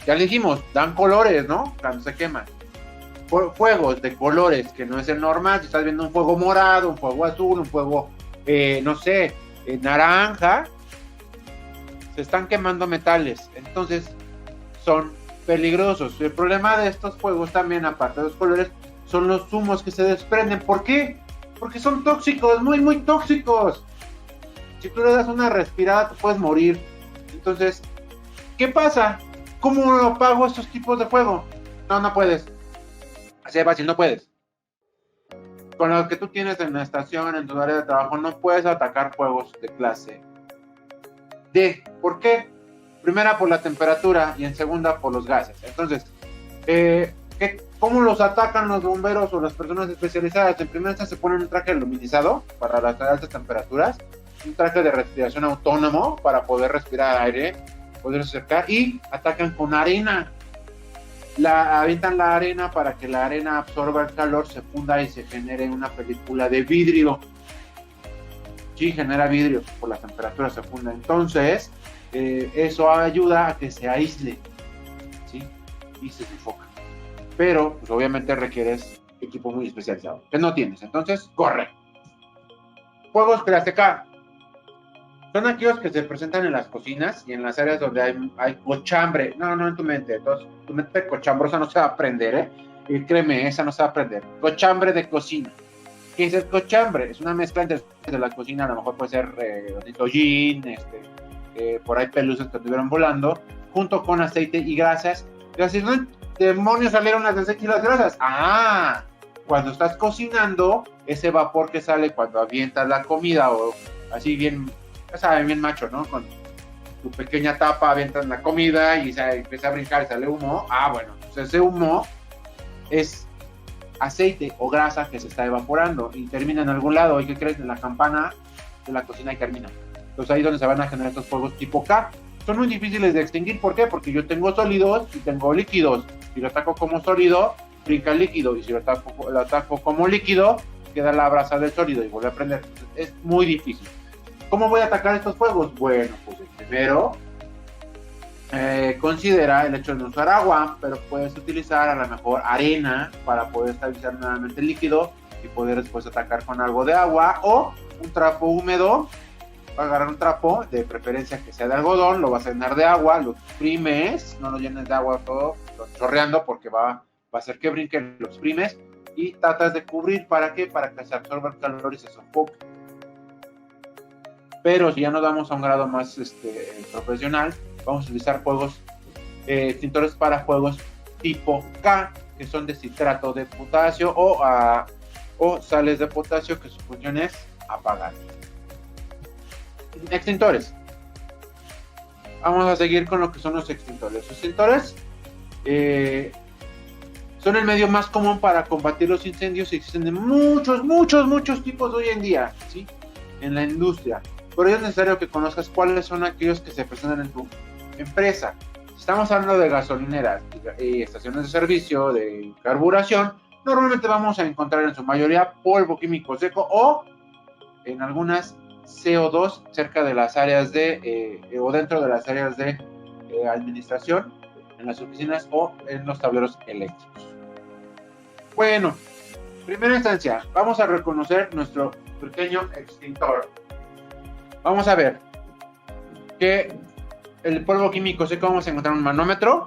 Ya le dijimos, dan colores, ¿no? Cuando se queman. Fuegos de colores, que no es el normal. Si estás viendo un fuego morado, un fuego azul, un fuego, naranja, se están quemando metales. Entonces, son peligrosos. El problema de estos fuegos también, aparte de los colores, son los humos que se desprenden. ¿Por qué? Porque son tóxicos, muy, muy tóxicos. Si tú le das una respirada, te puedes morir. Entonces, ¿qué pasa? ¿Cómo apago estos tipos de fuego? No puedes. Así de fácil, no puedes. Con lo que tú tienes en la estación, en tu área de trabajo, no puedes atacar fuegos de clase D. ¿Por qué? Primera, por la temperatura, y en segunda, por los gases. Entonces, ¿cómo los atacan los bomberos o las personas especializadas? En primera instancia se ponen un traje luminizado para las altas temperaturas, un traje de respiración autónomo para poder respirar aire, poder acercar, y atacan con arena. Avientan la arena para que la arena absorba el calor, se funda y se genere una película de vidrio. Sí, genera vidrio, por la temperatura se funda. Entonces, eso ayuda a que se aísle, ¿sí? Y se sofoca. Pero, pues obviamente requieres equipo muy especializado, que no tienes. Entonces, corre. Fuegos clase K. Son aquellos que se presentan en las cocinas y en las áreas donde hay cochambre. No en tu mente. Entonces, tu mente cochambrosa no se va a prender, ¿eh? Y créeme, esa no se va a prender. Cochambre de cocina. ¿Qué es el cochambre? Es una mezcla entre de la cocina, a lo mejor puede ser nitrogen, por ahí pelusas que estuvieron volando, junto con aceite y grasas. Y así, ¿no? Demonios salieron las aceites y las grasas. Cuando estás cocinando, ese vapor que sale cuando avientas la comida, o así bien, ya saben, bien macho, ¿no? Con tu pequeña tapa avientas la comida y empieza a brincar y sale humo. Bueno, pues ese humo es aceite o grasa que se está evaporando y termina en algún lado. ¿Y qué crees? En la campana de la cocina y termina. Entonces ahí es donde se van a generar estos fuegos tipo K. Son muy difíciles de extinguir. ¿Por qué? Porque yo tengo sólidos y tengo líquidos. Si lo ataco como sólido, brinca el líquido, y si lo ataco como líquido, queda la brasa del sólido y vuelve a prender. Entonces, es muy difícil. ¿Cómo voy a atacar estos fuegos? Bueno, pues primero considera el hecho de no usar agua, pero puedes utilizar a lo mejor arena para poder estabilizar nuevamente el líquido y poder después atacar con algo de agua, o un trapo húmedo. Agarrar un trapo, de preferencia que sea de algodón, lo vas a llenar de agua, lo exprimes, no lo llenes de agua todo, chorreando, porque va a hacer que brinque, lo exprimes y tratas de cubrir. ¿Para qué? Para que se absorba el calor y se sofoque. Pero si ya nos vamos a un grado más profesional, vamos a utilizar extintores para fuegos tipo K, que son de citrato de potasio o sales de potasio, que su función es apagar. Extintores. Vamos a seguir con lo que son los extintores. Los extintores son el medio más común para combatir los incendios y existen de muchos tipos hoy en día, ¿sí? En la industria. Pero es necesario que conozcas cuáles son aquellos que se presentan en tu empresa. Si estamos hablando de gasolineras y estaciones de servicio, de carburación, normalmente vamos a encontrar en su mayoría polvo químico seco, o en algunas CO2 cerca de las áreas o dentro de las áreas de administración, en las oficinas o en los tableros eléctricos. Bueno, primera instancia, vamos a reconocer nuestro pequeño extintor. Vamos a ver que el polvo químico seco, vamos a encontrar un manómetro,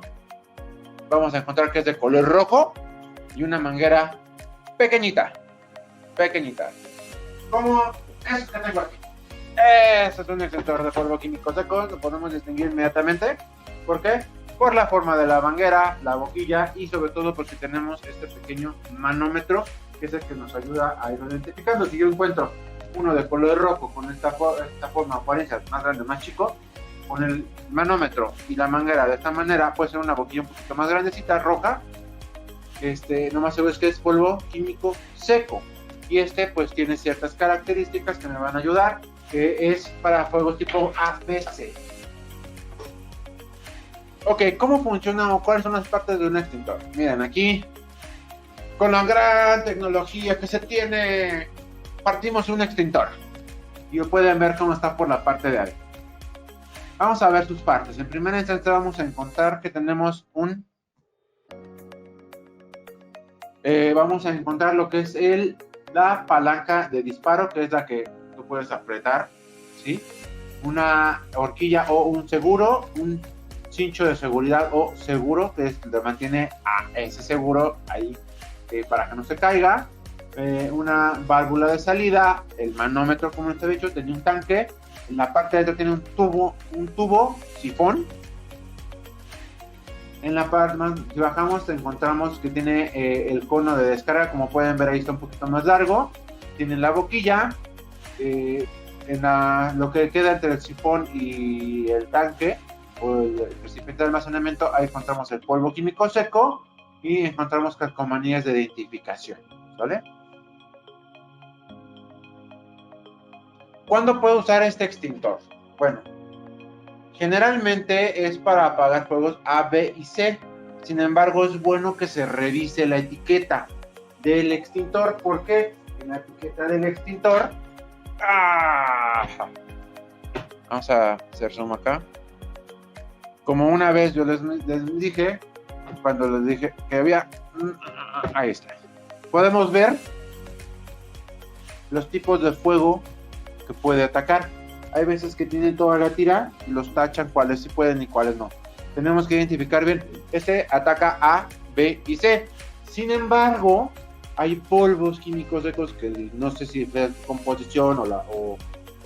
vamos a encontrar que es de color rojo y una manguera pequeñita. Como eso que tengo aquí. Este es un extintor de polvo químico seco, lo podemos distinguir inmediatamente. ¿Por qué? Por la forma de la manguera, la boquilla, y sobre todo porque tenemos este pequeño manómetro, que es el que nos ayuda a ir identificando. Si yo encuentro uno de color rojo con esta forma, apariencia más grande, más chico, con el manómetro y la manguera de esta manera, puede ser una boquilla un poquito más grandecita, roja. Nomás se ve que es polvo químico seco, y pues tiene ciertas características que me van a ayudar, que es para fuegos tipo ABC. Ok, ¿cómo funciona o cuáles son las partes de un extintor? Miren, aquí, con la gran tecnología que se tiene, partimos un extintor. Y pueden ver cómo está por la parte de arriba. Vamos a ver sus partes. En primera instancia vamos a encontrar que tenemos vamos a encontrar lo que es la palanca de disparo, que es la que tú puedes apretar, ¿sí? Una horquilla o un seguro, un cincho de seguridad o seguro, que le mantiene a ese seguro ahí para que no se caiga. Una válvula de salida, el manómetro, como les he dicho, tenía un tanque. En la parte de atrás tiene un tubo sifón. En la parte más, si bajamos, encontramos que tiene el cono de descarga. Como pueden ver, ahí está un poquito más largo. Tiene la boquilla. Lo que queda entre el sifón y el tanque o el recipiente de almacenamiento, ahí encontramos el polvo químico seco y encontramos calcomanías de identificación, ¿vale? ¿Cuándo puedo usar este extintor? Bueno, generalmente es para apagar fuegos A, B y C. Sin embargo, es bueno que se revise la etiqueta del extintor. ¿Por qué? En la etiqueta del extintor... Vamos a hacer zoom acá. Como una vez yo les dije, cuando les dije que había... Ahí está. Podemos ver los tipos de fuego que puede atacar. Hay veces que tienen toda la tira y los tachan cuáles sí pueden y cuáles no. Tenemos que identificar bien. Este ataca A, B y C. Sin embargo, hay polvos químicos secos que no sé si es composición o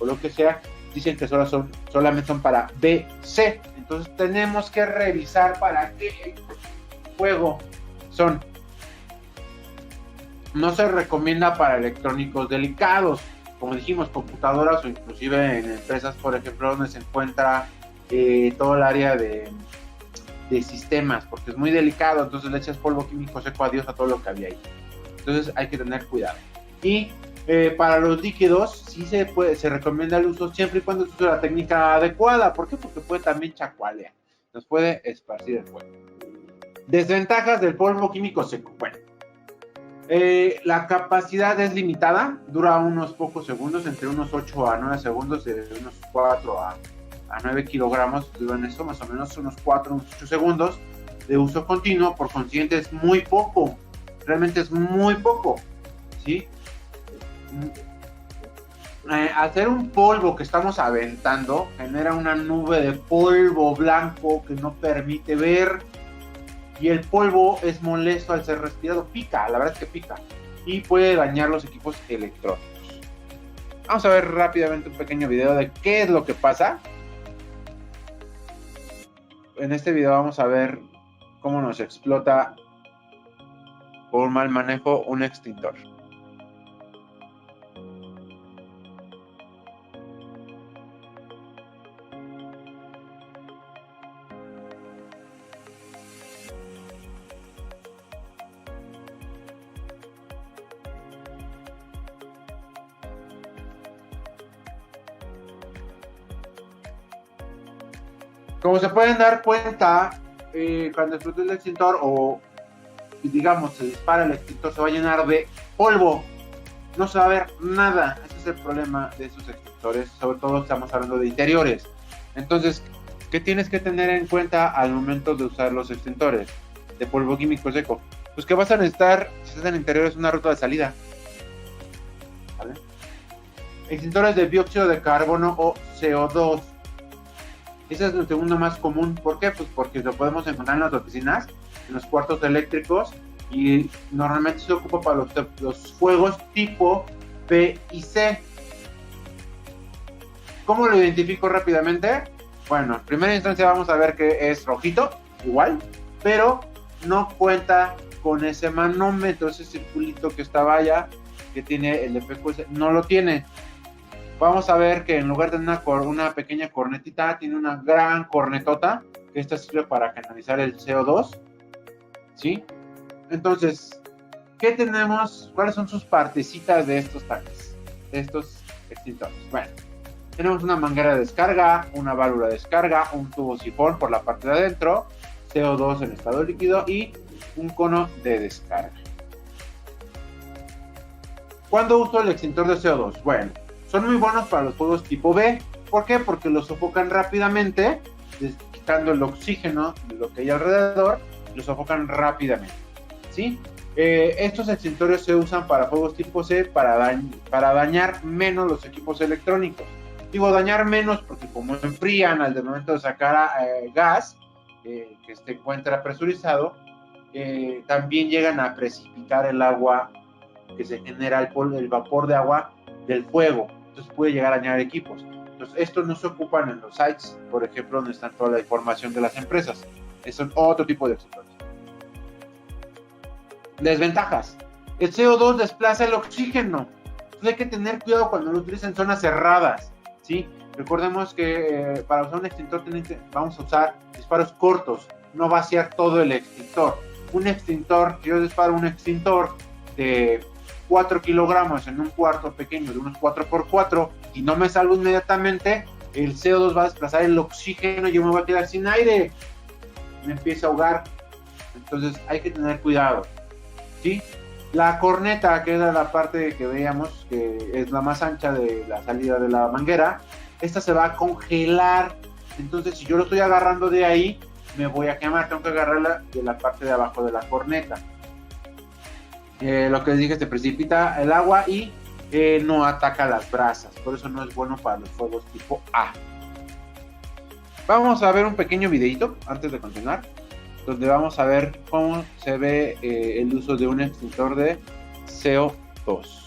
lo que sea. Dicen que solamente son para B, C. Entonces tenemos que revisar para qué fuego son. No se recomienda para electrónicos delicados, como dijimos, computadoras o inclusive en empresas, por ejemplo, donde se encuentra todo el área de sistemas, porque es muy delicado. Entonces le echas polvo químico seco, adiós a todo lo que había ahí. Entonces hay que tener cuidado. Y para los líquidos sí se recomienda el uso siempre y cuando se use la técnica adecuada. ¿Por qué? Porque puede también chacualear, nos puede esparcir el fuego. Desventajas del polvo químico seco. Bueno, la capacidad es limitada, dura unos pocos segundos, entre unos 8 a 9 segundos, de unos 4 a 9 kilogramos, duran eso, más o menos unos 4 unos 8 segundos de uso continuo. Por consiguiente es muy poco, realmente es muy poco, ¿sí? Hacer un polvo que estamos aventando genera una nube de polvo blanco que no permite ver. Y el polvo es molesto al ser respirado, pica, la verdad es que pica, y puede dañar los equipos electrónicos. Vamos a ver rápidamente un pequeño video de qué es lo que pasa. En este video vamos a ver cómo nos explota por mal manejo un extintor. Como se pueden dar cuenta, cuando explota el extintor o digamos se dispara el extintor, se va a llenar de polvo, no se va a ver nada. Ese es el problema de esos extintores, sobre todo estamos hablando de interiores. Entonces, ¿qué tienes que tener en cuenta al momento de usar los extintores de polvo químico seco? Pues que vas a necesitar, si estás en interiores, una ruta de salida, ¿vale? Extintores de dióxido de carbono o CO2. Ese es el segundo más común. ¿Por qué? Pues porque lo podemos encontrar en las oficinas, en los cuartos eléctricos, y normalmente se ocupa para los fuegos tipo B y C. ¿Cómo lo identifico rápidamente? Bueno, en primera instancia vamos a ver que es rojito, igual, pero no cuenta con ese manómetro, ese circulito que estaba allá, que tiene el FQS, no lo tiene. Vamos a ver que en lugar de una pequeña cornetita, tiene una gran cornetota, que esta sirve para canalizar el CO2, ¿sí? Entonces, ¿qué tenemos? ¿Cuáles son sus partecitas de estos tanques, de estos extintores? Bueno, Tenemos una manguera de descarga, una válvula de descarga, un tubo sifón por la parte de adentro, CO2 en estado líquido y un cono de descarga. ¿Cuándo uso el extintor de CO2? Bueno, son muy buenos para los fuegos tipo B. ¿Por qué? Porque los sofocan rápidamente, quitando el oxígeno de lo que hay alrededor, los sofocan rápidamente, ¿sí? Estos extintores se usan para fuegos tipo C para dañar menos los equipos electrónicos. Digo dañar menos porque como enfrían al momento de sacar gas que se encuentra presurizado, también llegan a precipitar el agua que se genera, el vapor de agua del fuego. Entonces puede llegar a dañar equipos. Entonces estos no se ocupan en los sites, por ejemplo, donde está toda la información de las empresas. Son otro tipo de extintores. Desventajas. El CO2 desplaza el oxígeno. Entonces hay que tener cuidado cuando lo utilicen en zonas cerradas, ¿sí? Recordemos que para usar un extintor vamos a usar disparos cortos, no vaciar todo el extintor. Un extintor, si yo disparo un extintor de 4 kilogramos en un cuarto pequeño de unos 4x4 y no me salgo inmediatamente, el CO2 va a desplazar el oxígeno y yo me voy a quedar sin aire. Me empiezo a ahogar. Entonces hay que tener cuidado, ¿sí? La corneta, que era la parte que veíamos, que es la más ancha de la salida de la manguera, esta se va a congelar. Entonces, si yo lo estoy agarrando de ahí, me voy a quemar. Tengo que agarrarla de la parte de abajo de la corneta. Lo que les dije, se precipita el agua y no ataca las brasas. Por eso no es bueno para los fuegos tipo A. Vamos a ver un pequeño videito antes de continuar, donde vamos a ver cómo se ve el uso de un extintor de CO2.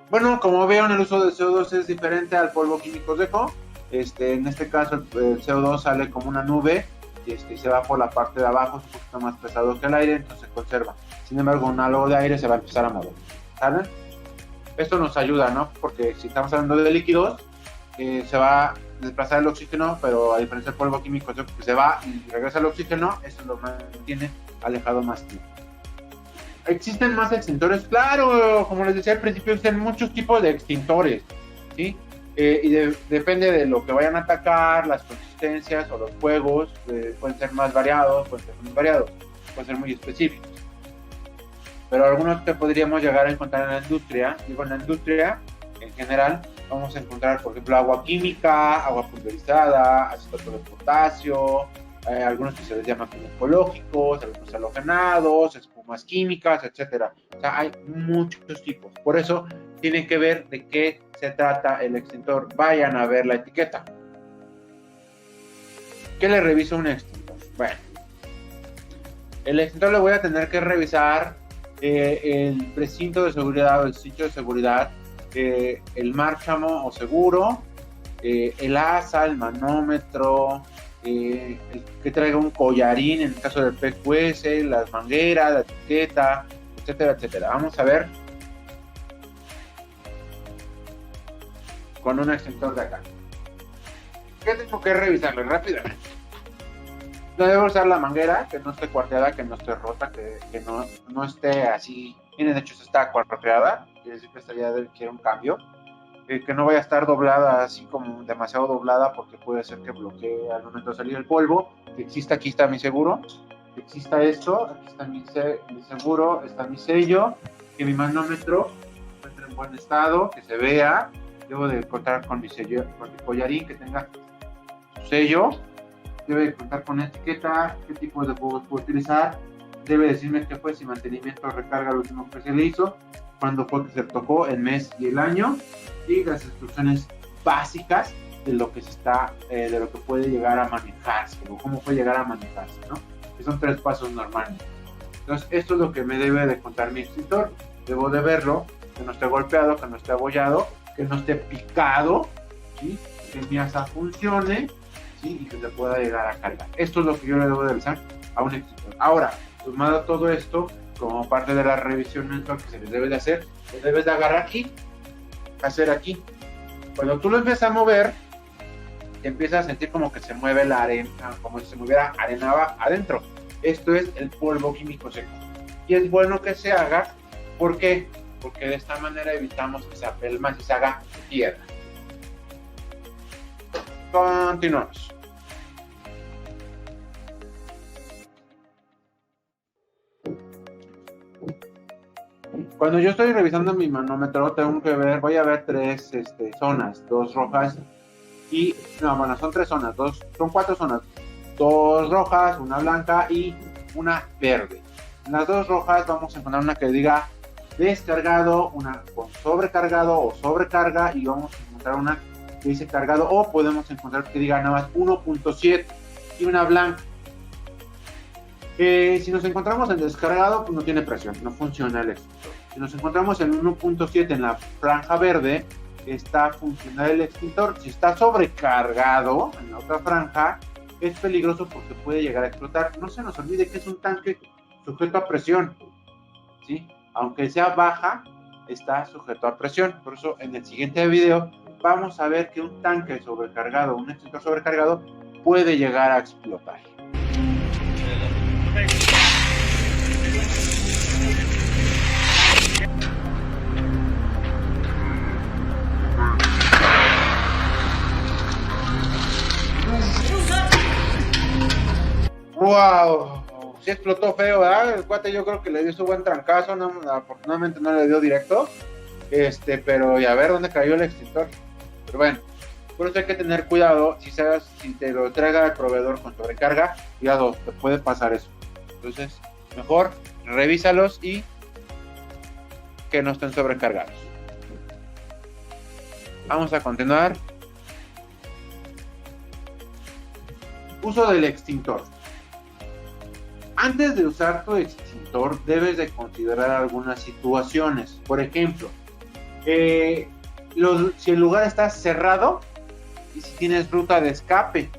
Bueno, como vieron, el uso del CO2 es diferente al polvo químico seco. En este caso, el CO2 sale como una nube y se va por la parte de abajo, es un poquito más pesado que el aire, entonces se conserva. Sin embargo, un halo de aire se va a empezar a mover. ¿Saben? Esto nos ayuda, ¿no? Porque si estamos hablando de líquidos, se va a desplazar el oxígeno, pero a diferencia del polvo químico seco, que se va y regresa el oxígeno, eso lo mantiene alejado más tiempo. ¿Existen más extintores? Claro, como les decía al principio, existen muchos tipos de extintores, ¿sí? Y depende de lo que vayan a atacar, las consistencias o los fuegos, pueden ser más variados, pueden ser muy variados, pueden ser muy específicos. Pero algunos que podríamos llegar a encontrar en la industria, digo en la industria en general, vamos a encontrar, por ejemplo, agua química, agua pulverizada, acetato de potasio, algunos que se les llaman como ecológicos, algunos halogenados, espumas químicas, etcétera. O sea, hay muchos tipos. Por eso tienen que ver de qué se trata el extintor. Vayan a ver la etiqueta. ¿Qué le reviso a un extintor? Bueno, el extintor le voy a tener que revisar el precinto de seguridad o el sitio de seguridad, el márchamo o seguro, el asa, el manómetro, que traiga un collarín en el caso del PQS, las mangueras, la etiqueta, etcétera, etcétera. Vamos a ver con un extintor de acá. ¿Qué tengo que revisarle rápidamente? Debe usar la manguera, que no esté cuarteada, que no esté rota, que no esté así. Miren, de hecho, está cuarteada, quiere decir que esta ya quiere un cambio. Que no vaya a estar doblada, así como demasiado doblada, porque puede ser que bloquee al momento de salir el polvo. Que exista, aquí está mi seguro. Que exista esto, aquí está mi seguro, está mi sello. Que mi manómetro esté en buen estado, que se vea. Debo de contar con mi sello, con mi collarín, que tenga su sello. Debe contar con etiqueta, qué tipo de juegos puedo utilizar, debe decirme qué fue, si mantenimiento, recarga, lo último que se le hizo, cuándo fue que se tocó, el mes y el año, y las instrucciones básicas de lo que de lo que puede llegar a manejarse, o cómo puede llegar a manejarse, ¿no? Que son 3 pasos normales. Entonces, esto es lo que me debe de contar mi extintor. Debo de verlo, que no esté golpeado, que no esté abollado, que no esté picado, ¿sí? Que mi asa funcione, ¿sí? Y que se pueda llegar a cargar. Esto es lo que yo le debo de realizar a un extintor. Ahora, sumado a todo esto, como parte de la revisión mensual que se les debe de hacer, lo debes de agarrar aquí, hacer aquí. Cuando tú lo empiezas a mover, te empiezas a sentir como que se mueve la arena, como si se moviera arena adentro. Esto es el polvo químico seco. Y es bueno que se haga, ¿por qué? Porque de esta manera evitamos que se apelma y se haga piedra. Continuamos. Cuando yo estoy revisando mi manómetro, tengo que ver, voy a ver 3 zonas, 2 rojas y, no, bueno, son 3 zonas, son 4 zonas, 2 rojas, una blanca y una verde. En las 2 rojas vamos a encontrar una que diga descargado, una con sobrecargado o sobrecarga, y vamos a encontrar una que dice cargado, o podemos encontrar que diga nada más 1.7 y una blanca. Si nos encontramos en descargado, pues no tiene presión, no funciona el extintor. Si nos encontramos en 1.7 en la franja verde, está funcionando el extintor. Si está sobrecargado en la otra franja, es peligroso porque puede llegar a explotar. No se nos olvide que es un tanque sujeto a presión, ¿sí? Aunque sea baja, está sujeto a presión. Por eso en el siguiente video vamos a ver que un tanque sobrecargado, un extintor sobrecargado, puede llegar a explotar. ¡Wow! Sí explotó feo, ¿verdad? El cuate yo creo que le dio su buen trancazo, no, afortunadamente no le dio directo, pero y a ver dónde cayó el extintor. Pero bueno, por eso hay que tener cuidado, si te lo entrega el proveedor con sobrecarga, cuidado, te puede pasar eso. Entonces, mejor revísalos y que no estén sobrecargados. Vamos a continuar. Uso del extintor. Antes de usar tu extintor, debes de considerar algunas situaciones. Por ejemplo, si el lugar está cerrado y si tienes ruta de escape.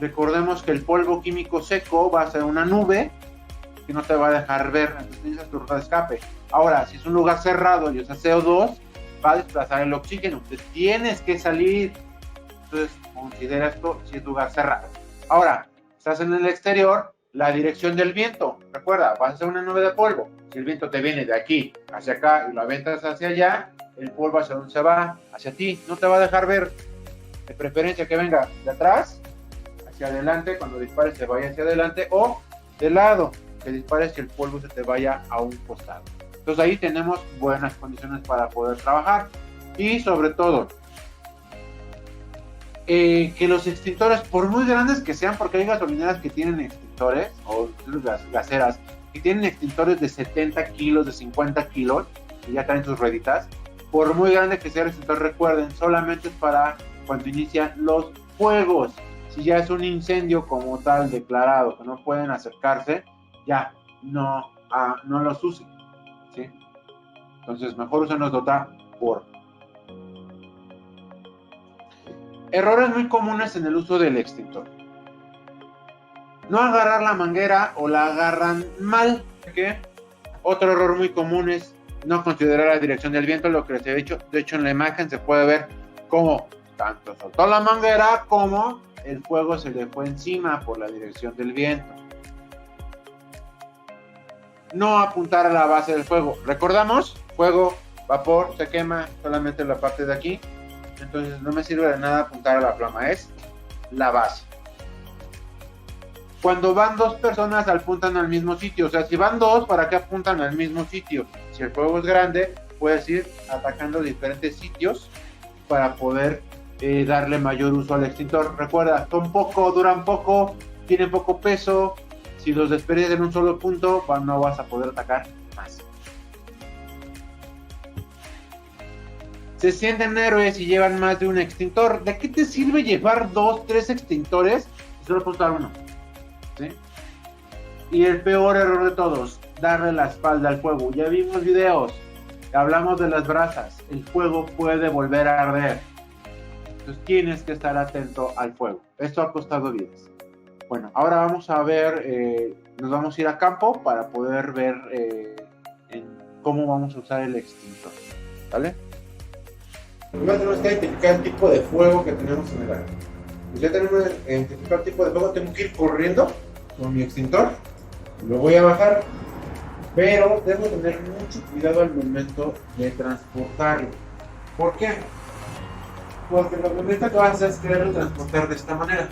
Recordemos que el polvo químico seco va a ser una nube que no te va a dejar ver, entonces tienes tu ruta de escape. Ahora, si es un lugar cerrado y usas CO2, va a desplazar el oxígeno. Entonces tienes que salir. Entonces considera esto si es lugar cerrado. Ahora, estás en el exterior, la dirección del viento. Recuerda, vas a hacer una nube de polvo. Si el viento te viene de aquí hacia acá y lo aventas hacia allá, el polvo hacia dónde se va, hacia ti. No te va a dejar ver. De preferencia que venga de atrás hacia adelante, cuando dispares se vaya hacia adelante, o de lado, que dispares que el polvo se te vaya a un costado. Entonces ahí tenemos buenas condiciones para poder trabajar. Y sobre todo, que los extintores, por muy grandes que sean, porque hay gasolineras que tienen extintores, o gaseras, que tienen extintores de 70 kilos, de 50 kilos, que ya traen sus rueditas, por muy grande que sea el extintor, recuerden, solamente es para cuando inician los fuegos. Si ya es un incendio como tal declarado, que no pueden acercarse, ya no los usen, ¿sí? Entonces mejor úsenlos de otra forma. Errores muy comunes en el uso del extintor. No agarrar la manguera o la agarran mal. ¿Qué? Otro error muy común es no considerar la dirección del viento, lo que les he dicho. De hecho, en la imagen se puede ver cómo tanto soltó la manguera como el fuego se le fue encima por la dirección del viento. No apuntar a la base del fuego. ¿Recordamos? Fuego, vapor, se quema solamente la parte de aquí. Entonces no me sirve de nada apuntar a la flama, es la base. Cuando van dos personas apuntan al mismo sitio. O sea, si van dos, ¿para qué apuntan al mismo sitio? Si el fuego es grande, puedes ir atacando diferentes sitios para poder darle mayor uso al extintor. Recuerda, son poco, duran poco, tienen poco peso. Si los desperdicias en un solo punto, no vas a poder atacar más. Se sienten héroes y llevan más de un extintor. ¿De qué te sirve llevar 2, 3 extintores y solo apuntar uno? ¿Sí? Y el peor error de todos, darle la espalda al fuego. Ya vimos videos, hablamos de las brasas. El fuego puede volver a arder. Entonces tienes que estar atento al fuego. Esto ha costado vidas. Bueno, ahora vamos a ver, nos vamos a ir a campo para poder ver cómo vamos a usar el extintor. ¿Vale? Primero tenemos que identificar el tipo de fuego que tenemos en el área. Pues ya tenemos que identificar el tipo de fuego, tengo que ir corriendo con mi extintor. Lo voy a bajar, pero debo tener mucho cuidado al momento de transportarlo. ¿Por qué? Porque lo primero que vas a hacer es quererlo transportar de esta manera.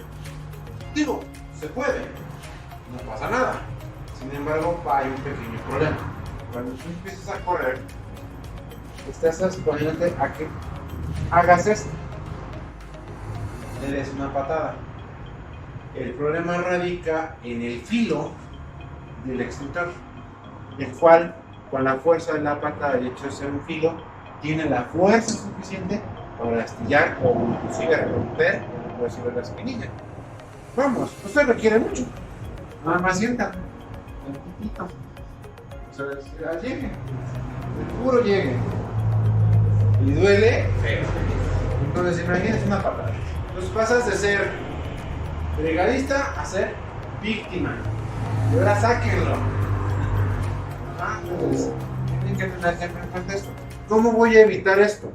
Digo, se puede, no pasa nada. Sin embargo, hay un pequeño problema. Cuando tú empiezas a correr, estás exponiéndote a que hagas esto. Le des una patada. El problema radica en el filo del extintor, el cual, con la fuerza de la patada, el hecho de ser un filo, tiene la fuerza suficiente para astillar o inclusive romper la espinilla. Vamos, no se requiere mucho. Nada más sienta. Un poquito. O sea, llegue. El puro llegue. Y duele feo. Entonces, imagínense una patada. Entonces pasas de ser brigadista a ser víctima. Y ahora sáquenlo. Entonces, tienen que tener siempre en cuenta esto. ¿Cómo voy a evitar esto?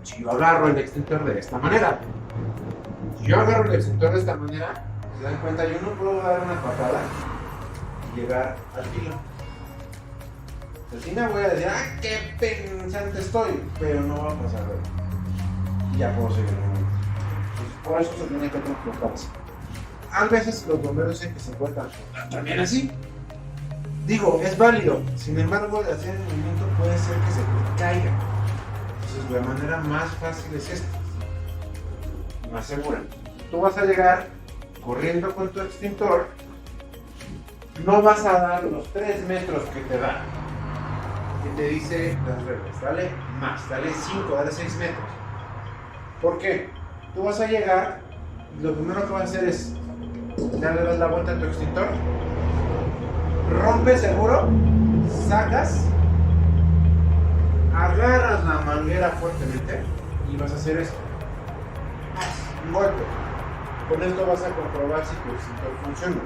Si yo agarro el extintor de esta manera. Si yo agarro el extintor de esta manera, se dan cuenta, yo no puedo dar una patada y llegar al filo. Así me voy a decir, ¡ay, qué pensante estoy! Pero no va a pasar nada. Y ya puedo seguir el momento. Entonces, por eso se tiene que transportarse. A veces los bomberos dicen que se puede transportar también así. Digo, es válido. Sin embargo, de hacer el movimiento puede ser que se te caiga. Entonces, la manera más fácil es esta. Más segura. Tú vas a llegar corriendo con tu extintor. No vas a dar los 3 metros que te da. Que te dice las reglas. Dale más, dale 5, dale 6 metros. ¿Por qué? Tú vas a llegar y lo primero que vas a hacer es darle la vuelta a tu extintor. Rompes seguro, sacas, agarras la manguera fuertemente y vas a hacer esto. Un golpe. Con esto vas a comprobar si tu extintor funciona.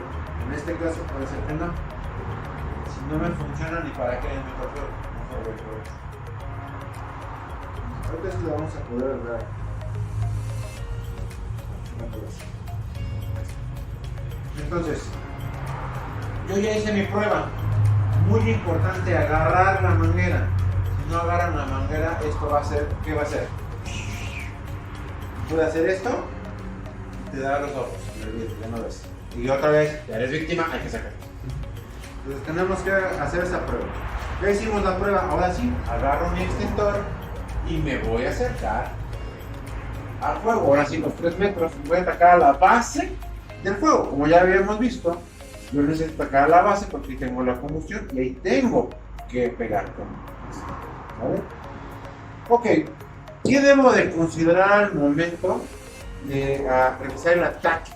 En este caso puede ser que no. Si no me funciona, ni para qué me corto. Ahorita esto lo vamos a poder ver. Entonces, yo ya hice mi prueba. Muy importante agarrar la manguera. Si no agarran la manguera, esto va a ser, ¿qué va a hacer? Puede hacer esto, te da los ojos, ya no ves. Y otra vez, ya eres víctima, hay que sacarlo. Entonces tenemos que hacer esa prueba. Ya hicimos la prueba, ahora sí, agarro mi extintor y me voy a acercar al fuego. Ahora sí, los 3 metros, voy a atacar a la base del fuego. Como ya habíamos visto, yo necesito atacar a la base porque ahí tengo la combustión y ahí tengo que pegar con esto. ¿Vale? Ok. ¿Qué debo de considerar al momento de realizar el ataque?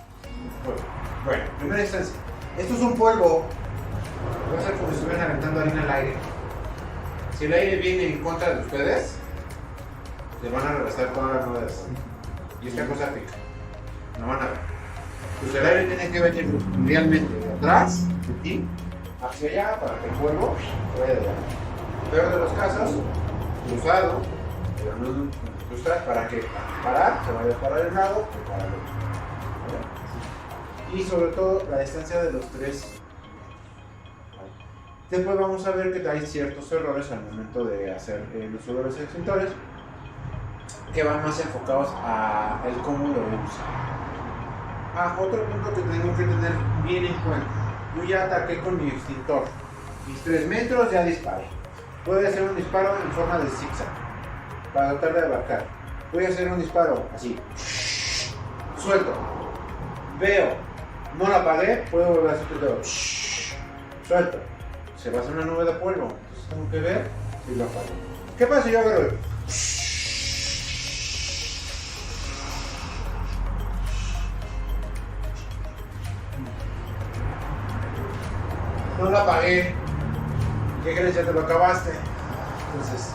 Bueno, en primera instancia, esto es un polvo. Va a ser como si estuvieran aventando harina al aire. Si el aire viene en contra de ustedes, le van a regresar todas las nuevas. Y esta cosa pica. No van a ver. Pues el aire tiene que venir realmente de atrás de ti hacia allá para que el fuego se vaya de allá. Peor de los casos, cruzado. Pero no para que al parar se vaya a parar el lado y para el otro. y sobre todo la distancia de los 3. Después vamos a ver que hay ciertos errores al momento de hacer el uso de los extintores que van más enfocados a el cómo lo usa. Otro punto que tengo que tener bien en cuenta. Yo ya ataqué con mi extintor. Mis 3 metros ya disparé. Voy a hacer un disparo en forma de zigzag para tratar de abarcar. Voy a hacer un disparo así. Suelto. Veo. No la apagué. Puedo volver a hacer el dedo. Suelto. Se va a hacer una nube de polvo. Entonces tengo que ver si lo apago. ¿Qué pasa si yo agarro? No la apagué. ¿Qué crees? Ya te lo acabaste. Entonces,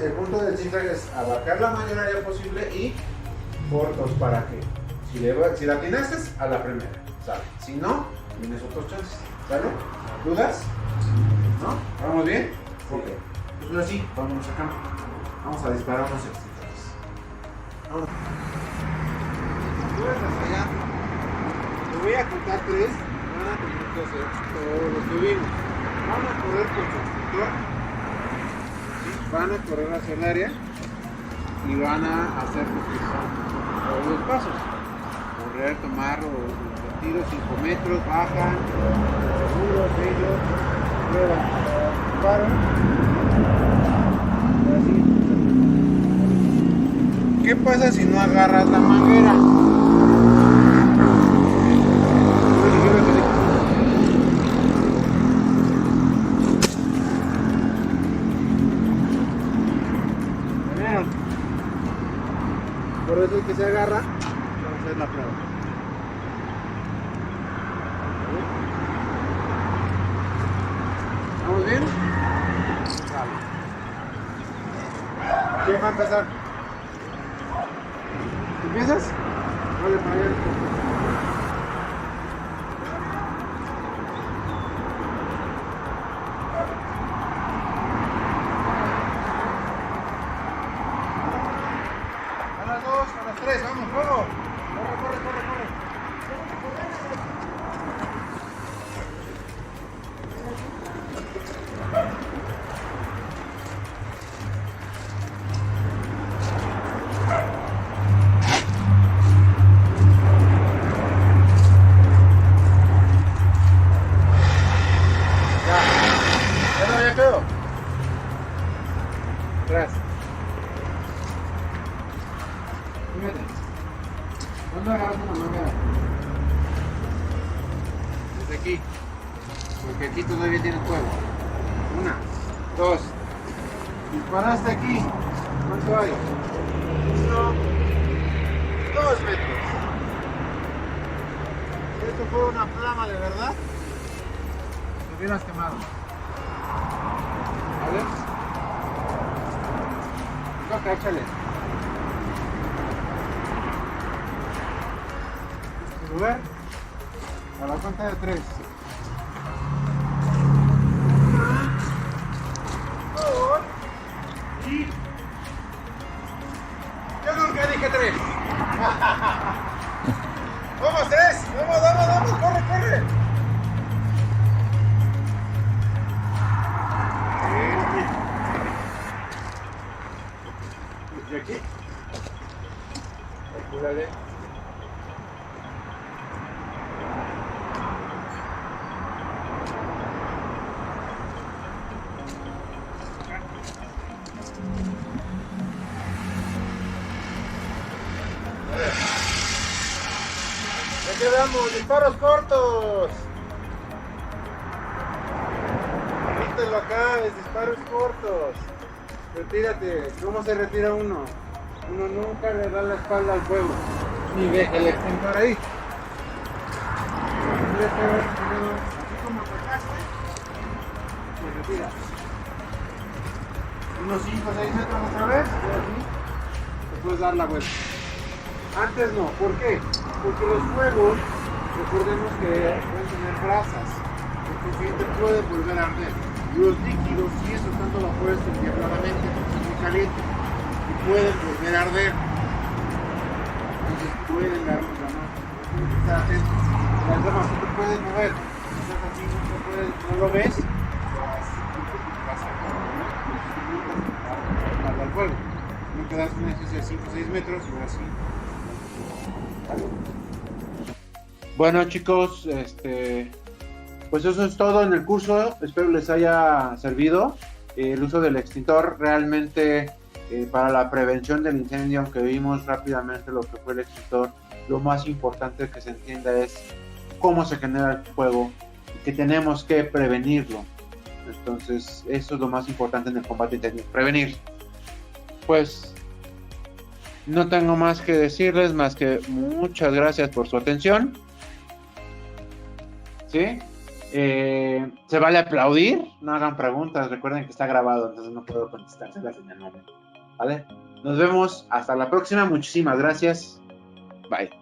el punto del zigzag es abarcar la mayor área posible y cortos para que si la atinaste a la primera, ¿sale? Si no, tienes otros chances, ¿sale? ¿Dudas? ¿No? ¿Vamos bien? Ok. Pues ahora sí, vámonos acá. Vamos a disparar unos extintores. Vamos. Allá. Te voy a contar 3. Van a tener que hacer todo lo que vimos. Van a correr con su extintor. ¿Sí? Van a correr hacia el área y van a hacer todos los pasos. Correr, tomar los tiros 5 metros, bajan, seguros, ellos, prueban, paran. ¿Qué pasa si no agarras la manguera? Por eso es que se agarra, vamos a hacer la prueba. ¿Vamos bien? Vale. ¿Quién va a empezar? ¿Empiezas? Vale, para allá. A las 2, a las 3, vamos, fuego. Corre. Ya quedó. Atrás. Fíjate. ¿Dónde agarras una manguera? Desde aquí. Porque aquí todavía tiene fuego. 1, 2. Disparaste aquí. ¿Cuánto hay? 1, 2 metros. Si esto fue una flama de verdad, te hubieras quemado. ¿Vale? Toca, échale. Lugar. A la cuenta de 3. 1, 2 y... Yo nunca dije 3. ¡Vamos, 3! ¡Vamos! ¡Corre! ¿Y aquí? Calculale. Ya quedamos, disparos cortos. Apúntelo acá, disparos cortos. Retírate. ¿Cómo se retira uno? Uno nunca le da la espalda al fuego. Ni deja el extintor ahí. Así como tocaste, se retira. Unos 5 o 6 metros otra vez, y así te puedes dar la vuelta. Antes no, ¿por qué? Porque los fuegos, recordemos que pueden tener brasas, porque el siguiente puede volver a arder. Los líquidos, si eso tanto lo puedes templadamente, porque es muy caliente, y pueden volver a arder. Entonces pueden darnos la mano. Tienes que estar atentos. las ramas no te puedes mover, estás así, no lo ves, vas al fuego. No te das una distancia de 5 o 6 metros y así. Bueno, chicos, pues eso es todo en el curso. Espero les haya servido. El uso del extintor realmente para la prevención del incendio, aunque vimos rápidamente lo que fue el extintor, lo más importante que se entienda es cómo se genera el fuego y que tenemos que prevenirlo. Entonces, eso es lo más importante en el combate incendio, prevenir. Pues no tengo más que decirles, más que muchas gracias por su atención. ¿Sí? Se vale aplaudir, no hagan preguntas, recuerden que está grabado, entonces no puedo contestárselas en el momento, ¿vale? Nos vemos hasta la próxima, muchísimas gracias, bye.